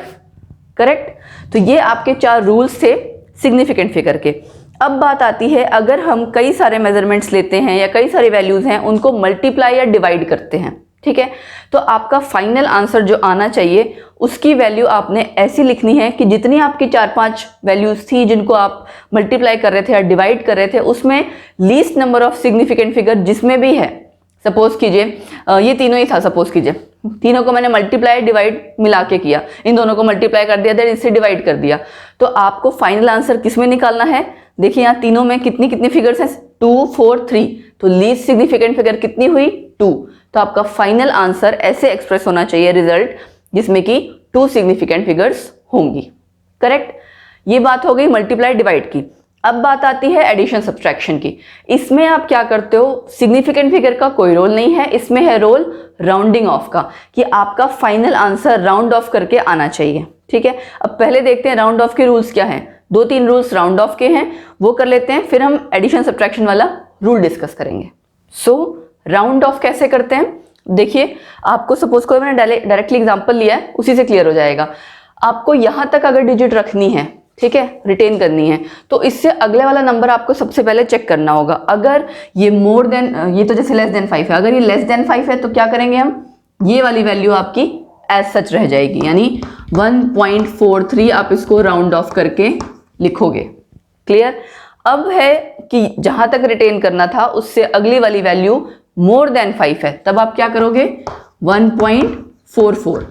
करेक्ट। तो ये आपके 4 रूल्स थे सिग्निफिकेंट फिगर के। अब बात आती है, अगर हम कई सारे मेजरमेंट्स लेते हैं या कई सारी वैल्यूज हैं, उनको मल्टीप्लाई या डिवाइड करते हैं, ठीक है, तो आपका फाइनल आंसर जो आना चाहिए उसकी वैल्यू आपने ऐसी लिखनी है कि जितनी आपकी 4-5 वैल्यूज थी जिनको आप मल्टीप्लाई कर रहे थे या डिवाइड कर रहे थे, उसमें least number of significant figure जिसमें भी है, सपोज कीजिए ये तीनों ही था, सपोज कीजिए तीनों को मैंने मल्टीप्लाई डिवाइड मिला के किया, इन दोनों को मल्टीप्लाई कर दिया, देन इससे डिवाइड कर दिया, तो आपको फाइनल आंसर किस में निकालना है। देखिए यहाँ तीनों में कितनी कितनी फिगर्स हैं, 2, 4, 3, तो लीस्ट सिग्निफिकेंट फिगर कितनी हुई, 2। तो आपका फाइनल आंसर ऐसे एक्सप्रेस होना चाहिए रिजल्ट, जिसमें कि 2 सिग्निफिकेंट फिगर्स होंगी। करेक्ट। ये बात हो गई मल्टीप्लाई डिवाइड की। अब बात आती है एडिशन सब्ट्रैक्शन की। इसमें आप क्या करते हो, सिग्निफिकेंट फिगर का कोई रोल नहीं है, इसमें है रोल राउंडिंग ऑफ का, कि आपका फाइनल आंसर राउंड ऑफ करके आना चाहिए। ठीक है, अब पहले देखते हैं राउंड ऑफ के रूल्स क्या हैं। 2-3 रूल्स राउंड ऑफ के हैं, वो कर लेते हैं, फिर हम एडिशन सब्ट्रैक्शन वाला रूल डिस्कस करेंगे। सो राउंड ऑफ कैसे करते हैं, देखिए आपको सपोज कोई मैंने डायरेक्टली एग्जांपल लिया है, उसी से क्लियर हो जाएगा। आपको यहां तक अगर डिजिट रखनी है, ठीक है, रिटेन करनी है, तो इससे अगले वाला नंबर आपको सबसे पहले चेक करना होगा। अगर ये मोर देन, ये तो जैसे लेस देन 5 है, अगर ये लेस देन 5 है तो क्या करेंगे हम, ये वाली वैल्यू आपकी एज सच रह जाएगी, यानी 1.43 आप इसको राउंड ऑफ करके लिखोगे। क्लियर। अब है कि जहां तक रिटेन करना था उससे अगली वाली वैल्यू मोर देन 5 है, तब आप क्या करोगे 1.44।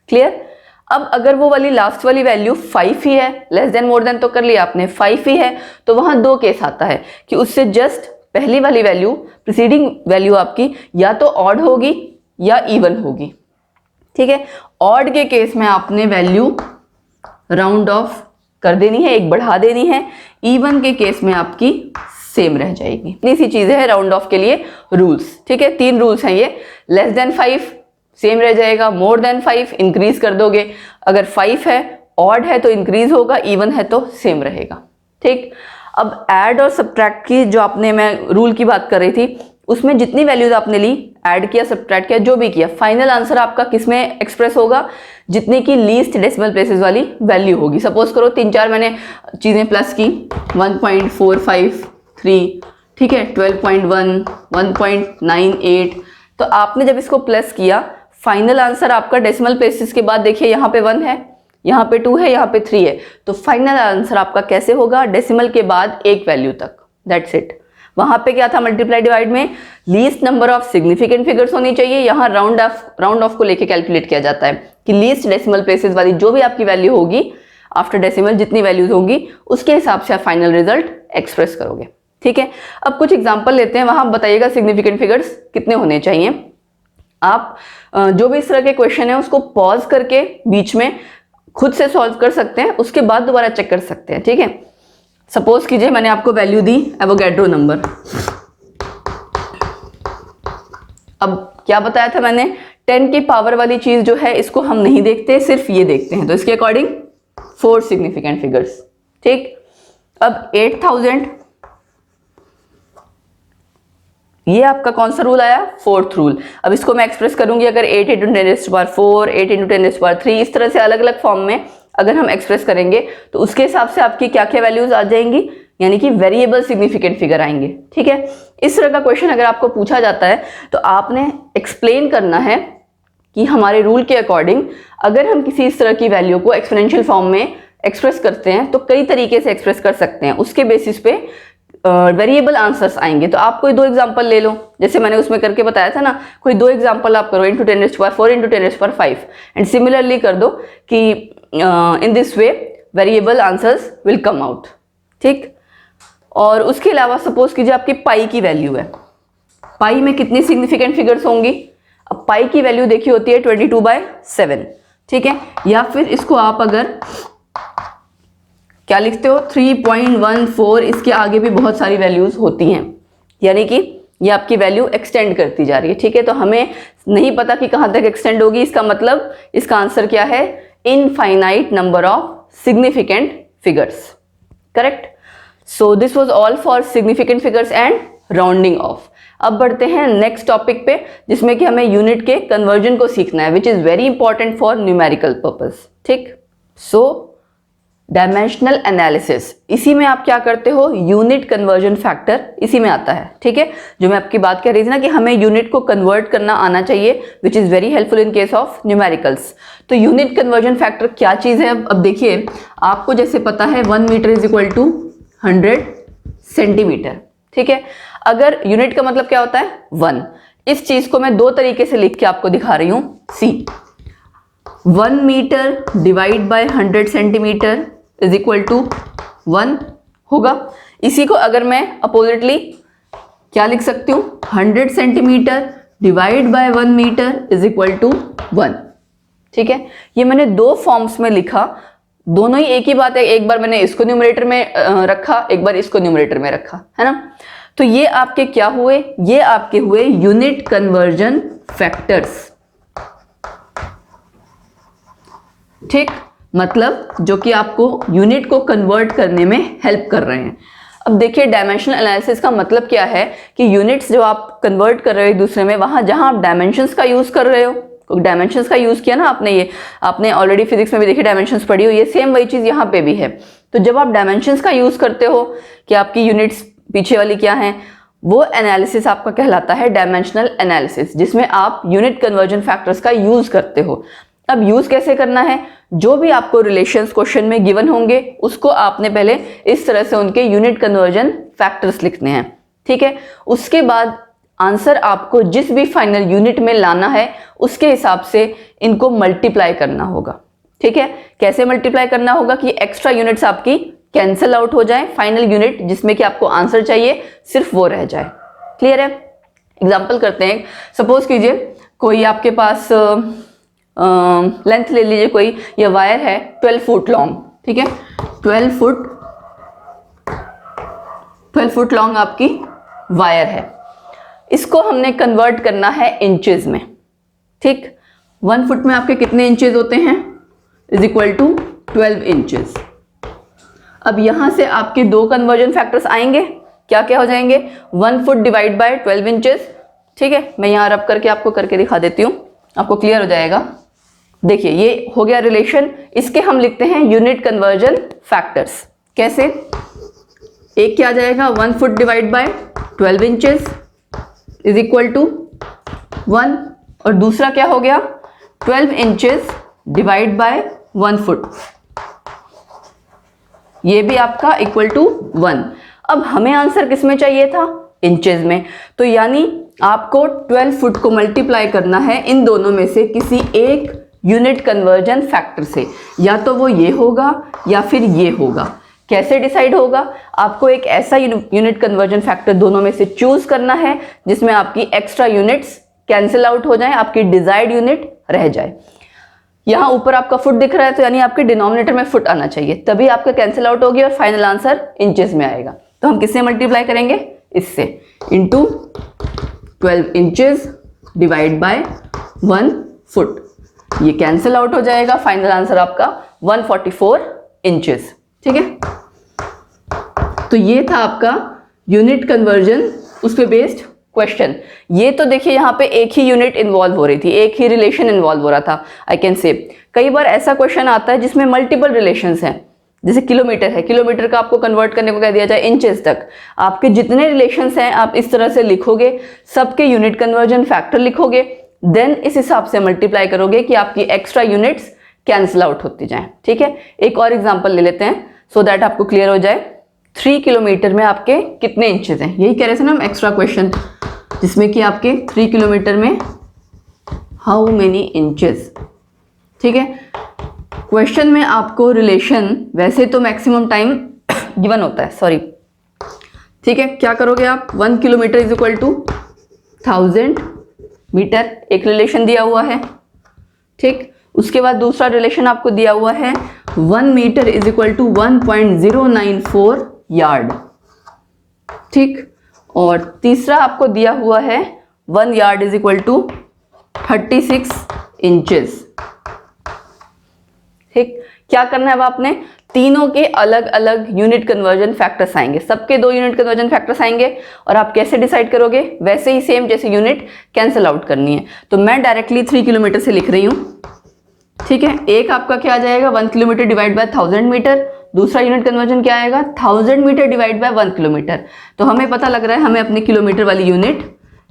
क्लियर। अब अगर वो वाली लास्ट वाली वैल्यू 5 ही है, लेस देन मोर देन तो कर लिया आपने, 5 ही है, तो वहां 2 केस आता है कि उससे जस्ट पहली वाली वैल्यू, प्रीसीडिंग वैल्यू आपकी या तो ऑड होगी या इवन होगी। ठीक है, ऑड के केस में आपने वैल्यू राउंड ऑफ कर देनी है, एक बढ़ा देनी है, इवन के केस में आपकी सेम रह जाएगी। इतनी सी चीजें हैं राउंड ऑफ के लिए रूल्स। ठीक है, 3 रूल्स हैं ये। लेस देन 5 सेम रह जाएगा, मोर देन 5 इंक्रीज कर दोगे, अगर 5 है ऑड है तो इंक्रीज होगा, इवन है तो सेम रहेगा। ठीक। अब ऐड और सब्ट्रैक्ट की जो आपने, मैं रूल की बात कर रही थी, उसमें जितनी वैल्यूज आपने ली, ऐड किया, सब्ट्रैक्ट किया, जो भी किया, फाइनल आंसर आपका किसमें एक्सप्रेस होगा, जितने की लीस्ट डेसिमल प्लेसेस वाली वैल्यू होगी। सपोज करो 3-4 मैंने चीजें प्लस की, 1.453, ठीक है, 12.1, 1.98, तो आपने जब इसको प्लस किया, फाइनल आंसर आपका डेसिमल प्लेसेस के बाद देखिए यहाँ पे 1 है, यहाँ पे 2 है, यहाँ पे 3 है, तो फाइनल आंसर आपका कैसे होगा, डेसिमल के बाद एक वैल्यू तक, दैट्स इट। वहां पे क्या था, मल्टीप्लाई डिवाइड में least number of significant figures होनी चाहिए, यहाँ राउंड ऑफ को लेके कैलकुलेट किया जाता है कि लीस्ट डेसिमल प्लेसेस वाली जो भी आपकी वैल्यू होगी आफ्टर डेसिमल, जितनी वैल्यूज होगी उसके हिसाब से आप फाइनल रिजल्ट एक्सप्रेस करोगे। ठीक है, अब कुछ एग्जांपल लेते हैं, वहां बताइएगा सिग्निफिकेंट फिगर्स कितने होने चाहिए। आप जो भी इस तरह के क्वेश्चन है उसको पॉज करके बीच में खुद से सॉल्व कर सकते हैं, उसके बाद दोबारा चेक कर सकते हैं। ठीक है, सपोज कीजिए मैंने आपको वैल्यू दी एवोगैड्रो नंबर। अब क्या बताया था मैंने, 10 की पावर वाली चीज जो है इसको हम नहीं देखते, सिर्फ ये देखते हैं, तो इसके अकॉर्डिंग 4 सिग्निफिकेंट फिगर्स। ठीक। अब 8000, ये आपका कौन सा रूल आया, 4th रूल। अब इसको मैं एक्सप्रेस करूंगी, अगर 8 × 10⁴, 8 × 10⁻3, इस तरह से अलग अलग फॉर्म में अगर हम एक्सप्रेस करेंगे तो उसके हिसाब से आपकी क्या क्या वैल्यूज आ जाएंगी, यानी कि वेरिएबल सिग्निफिकेंट फिगर आएंगे। ठीक है, इस तरह का क्वेश्चन अगर आपको पूछा जाता है तो आपने एक्सप्लेन करना है कि हमारे रूल के अकॉर्डिंग अगर हम किसी इस तरह की वैल्यू को एक्सपोनेंशियल फॉर्म में एक्सप्रेस करते हैं तो कई तरीके से एक्सप्रेस कर सकते हैं, उसके बेसिस पे वेरिएबल आंसर्स आएंगे। तो आप कोई 2 एग्जांपल ले लो, जैसे मैंने उसमें करके बताया था ना, कोई 2 एग्जांपल आप करो, 10⁴, 10⁵, एंड सिमिलरली कर दो कि in this way variable answers will come out. ठीक। और उसके अलावा सपोज कीजिए आपकी पाई की वैल्यू है, पाई में कितनी सिग्निफिकेंट फिगर्स होंगी। अब पाई की वैल्यू देखी होती है 22/7। ठीक है, या फिर इसको आप अगर क्या लिखते हो 3.14, इसके आगे भी बहुत सारी वैल्यूज होती हैं, यानी कि ये आपकी वैल्यू एक्सटेंड करती जा रही है। ठीक है, तो हमें नहीं पता कि कहां तक एक्सटेंड होगी, इसका मतलब इसका आंसर क्या है, infinite number of significant figures. Correct. So this was all for significant figures and rounding off. अब बढ़ते हैं नेक्स्ट टॉपिक पे, जिसमें कि हमें यूनिट के कन्वर्जन को सीखना है, विच is very important for numerical purpose. ठीक। सो डायमेंशनल एनालिसिस, इसी में आप क्या करते हो, यूनिट कन्वर्जन फैक्टर इसी में आता है। ठीक है, जो मैं आपकी बात कर रही थी ना कि हमें यूनिट को कन्वर्ट करना आना चाहिए, विच is very helpful in case of numericals. तो यूनिट कन्वर्जन फैक्टर क्या चीज है, अब देखिए आपको जैसे पता है 1 metre is equal to 100 centimetre. ठीक है, अगर यूनिट का मतलब क्या होता है 1, इस चीज को मैं 2 तरीके से लिख के आपको दिखा रही हूं। See 1 metre divide by 100 centimetre is equal to 1 होगा। इसी को अगर मैं अपोजिटली क्या लिख सकती हूँ, 100 centimetre divide by 1 metre is equal to 1। ठीक है, ये मैंने 2 फॉर्म्स में लिखा, दोनों ही एक ही बात है, एक बार मैंने इसको न्यूमरेटर में रखा, एक बार इसको न्यूमरेटर में रखा, है ना। तो ये आपके क्या हुए, ये आपके हुए यूनिट कन्वर्जन फैक्टर्स, ठीक, मतलब जो कि आपको यूनिट को कन्वर्ट करने में हेल्प कर रहे हैं। अब देखिए डायमेंशनल एनालिसिस का मतलब क्या है कि यूनिट्स जो आप कन्वर्ट कर रहे हो एक दूसरे में, वहां जहां आप डायमेंशंस का यूज कर रहे हो, डायमेंशंस का यूज किया ना आपने, ये आपने ऑलरेडी फिजिक्स में भी देखी डायमेंशंस पढ़ी हो, ये सेम वही चीज यहाँ पे भी है। तो जब आप डायमेंशंस का यूज करते हो कि आपकी यूनिट्स पीछे वाली क्या है, वो एनालिसिस आपका कहलाता है डायमेंशनल एनालिसिस, जिसमें आप यूनिट कन्वर्जन फैक्टर्स का यूज करते हो। अब यूज कैसे करना है, जो भी आपको रिलेशंस क्वेश्चन में गिवन होंगे उसको आपने पहले इस तरह से उनके यूनिट कन्वर्जन फैक्टर्स लिखने हैं, ठीक है। उसके बाद आंसर आपको जिस भी फाइनल यूनिट में लाना है उसके हिसाब से इनको मल्टीप्लाई करना होगा, ठीक है। कैसे मल्टीप्लाई करना होगा कि एक्स्ट्रा यूनिट्स आपकी कैंसिल आउट हो जाए, फाइनल यूनिट जिसमें कि आपको आंसर चाहिए सिर्फ वो रह जाए। क्लियर है। एग्जाम्पल करते हैं, सपोज कीजिए कोई आपके पास लेंथ ले लीजिए, कोई ये वायर है 12 फुट लॉन्ग, ठीक है, 12 फुट लॉन्ग आपकी वायर है। इसको हमने कन्वर्ट करना है इंचेस में, ठीक। 1 फुट में आपके कितने इंचेस होते हैं, इज इक्वल टू 12 इंचेस। अब यहां से आपके दो कन्वर्जन फैक्टर्स आएंगे, क्या क्या हो जाएंगे, 1 फुट डिवाइड बाय 12 इंचेस, ठीक है। मैं यहां रब करके आपको करके दिखा देती हूं, आपको क्लियर हो जाएगा। देखिए ये हो गया रिलेशन, इसके हम लिखते हैं यूनिट कन्वर्जन फैक्टर्स। कैसे, एक क्या आ जाएगा 1 foot divide by 12 inches is equal to 1, और दूसरा क्या हो गया 12 इंचेस डिवाइड बाय 1 फुट, ये भी आपका इक्वल टू 1। अब हमें आंसर किस में चाहिए था, इंचेस में। तो यानी आपको 12 फुट को मल्टीप्लाई करना है इन दोनों में से किसी एक यूनिट कन्वर्जन फैक्टर से, या तो वो ये होगा या फिर ये होगा। कैसे डिसाइड होगा, आपको एक ऐसा यूनिट कन्वर्जन फैक्टर दोनों में से चूज करना है जिसमें आपकी एक्स्ट्रा यूनिट्स कैंसिल आउट हो जाए, आपकी डिजायर्ड यूनिट रह जाए। यहां ऊपर आपका फुट दिख रहा है तो यानी आपके डिनोमिनेटर में फुट आना चाहिए, तभी आपका कैंसिल आउट होगी और फाइनल आंसर इंचेस में आएगा। तो हम किससे मल्टीप्लाई करेंगे, इससे, into 12 inches divide by 1 foot, ये कैंसिल आउट हो जाएगा, फाइनल आंसर आपका 144 इंचेस, ठीक है। तो ये था आपका यूनिट कन्वर्जन उस पे बेस्ड क्वेश्चन। ये तो देखिए यहाँ पे एक ही यूनिट इन्वॉल्व हो रही थी, एक ही रिलेशन इन्वॉल्व हो रहा था, आई कैन से। कई बार ऐसा क्वेश्चन आता है जिसमें मल्टीपल रिलेशंस हैं, जैसे किलोमीटर है, किलोमीटर का आपको कन्वर्ट करने को कह दिया जाए इंचेस तक, आपके जितने रिलेशंस हैं आप इस तरह से लिखोगे, सबके यूनिट कन्वर्जन फैक्टर लिखोगे, देन इस हिसाब से मल्टीप्लाई करोगे कि आपकी एक्स्ट्रा यूनिट्स कैंसिल आउट होती जाएं, ठीक है। एक और एग्जांपल ले लेते हैं सो दैट आपको क्लियर हो जाए। 3 किलोमीटर में आपके कितने इंचेस हैं, यही कह रहे थे ना हम एक्स्ट्रा क्वेश्चन, जिसमें कि आपके 3 किलोमीटर में हाउ मेनी इंचेस, ठीक है। क्वेश्चन में आपको रिलेशन वैसे तो मैक्सिमम टाइम गिवन होता है, सॉरी, ठीक है। क्या करोगे आप, 1 kilometre is equal to 1000 metre, एक रिलेशन दिया हुआ है, ठीक। उसके बाद दूसरा रिलेशन आपको दिया हुआ है 1 metre is equal to 1.094 yard, ठीक। और तीसरा आपको दिया हुआ है 1 yard is equal to 36 inches, ठीक। क्या करना है अब आपने, तीनों के अलग अलग यूनिट कन्वर्जन फैक्टर्स आएंगे, सबके 2 यूनिट कन्वर्जन फैक्टर्स आएंगे, और आप कैसे डिसाइड करोगे, वैसे ही सेम जैसे यूनिट कैंसिल आउट करनी है। तो मैं डायरेक्टली 3 किलोमीटर से लिख रही हूं, ठीक है। एक आपका क्या आ जाएगा 1 किलोमीटर डिवाइड बाय 1000 मीटर, दूसरा यूनिट कन्वर्जन क्या आएगा 1000 मीटर डिवाइड बाय 1 किलोमीटर। तो हमें पता लग रहा है हमें अपनी किलोमीटर वाली यूनिट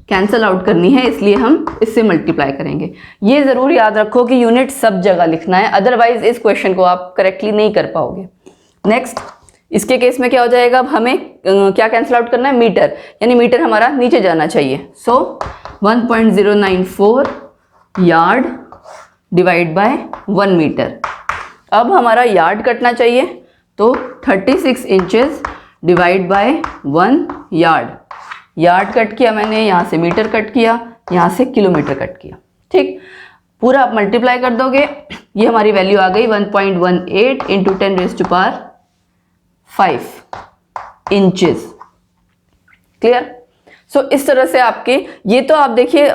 कैंसिल आउट करनी है, इसलिए हम इससे मल्टीप्लाई करेंगे। ये जरूर याद रखो कि यूनिट सब जगह लिखना है, अदरवाइज इस क्वेश्चन को आप करेक्टली नहीं कर पाओगे। नेक्स्ट, इसके केस में क्या हो जाएगा, अब हमें क्या कैंसिल आउट करना है, मीटर, यानी मीटर हमारा नीचे जाना चाहिए। सो 1.094 यार्ड डिवाइड बाय 1 मीटर। अब हमारा यार्ड कटना चाहिए, तो 36 inches divide by 1 yard. Yard cut किया मैंने, यहाँ से मीटर कट किया, यहाँ से किलोमीटर कट किया, ठीक। पूरा आप मल्टीप्लाई कर दोगे, ये हमारी वैल्यू आ गई 1.18 इंटू 10⁵ इंचेस। क्लियर? सो इस तरह से आपके, ये तो आप देखिए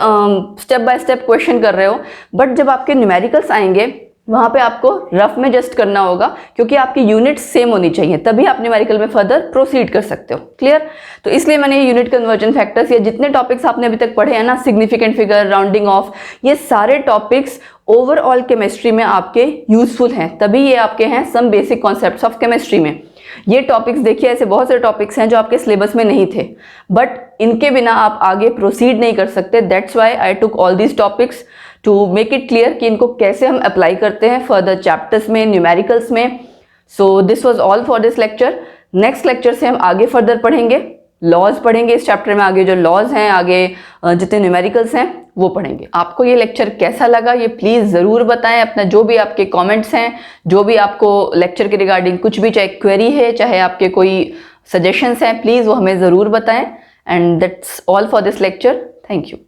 स्टेप बाय स्टेप क्वेश्चन कर रहे हो, बट जब आपके न्यूमेरिकल्स आएंगे वहां पे आपको रफ में जस्ट करना होगा, क्योंकि आपकी यूनिट सेम होनी चाहिए, तभी आप न्यूमेरिकल में फर्दर प्रोसीड कर सकते हो। क्लियर? तो इसलिए मैंने यूनिट कन्वर्जन फैक्टर्स, ये जितने टॉपिक्स आपने अभी तक पढ़े हैं ना, सिग्निफिकेंट फिगर, राउंडिंग ऑफ, ये सारे टॉपिक्स ओवरऑल केमिस्ट्री में आपके यूजफुल हैं, तभी ये आपके हैं some basic concepts of chemistry में। ये टॉपिक्स देखिए, ऐसे बहुत सारे टॉपिक्स हैं जो आपके सिलेबस में नहीं थे, बट इनके बिना आप आगे प्रोसीड नहीं कर सकते। That's why I took all these topics to make it clear कि इनको कैसे हम अप्लाई करते हैं फर्दर चैप्टर्स में, न्यूमेरिकल्स में। So this was all for this lecture. Next lecture से हम आगे फर्दर पढ़ेंगे, लॉज पढ़ेंगे इस चैप्टर में, आगे जो लॉज हैं, आगे जितने न्यूमेरिकल्स हैं वो पढ़ेंगे। आपको ये लेक्चर कैसा लगा ये प्लीज़ ज़रूर बताएं। अपना जो भी आपके कमेंट्स हैं, जो भी आपको लेक्चर के रिगार्डिंग कुछ भी, चाहे क्वेरी है, चाहे आपके कोई सजेशंस हैं, प्लीज़ वो हमें ज़रूर बताएं। And that's all for this lecture. Thank you.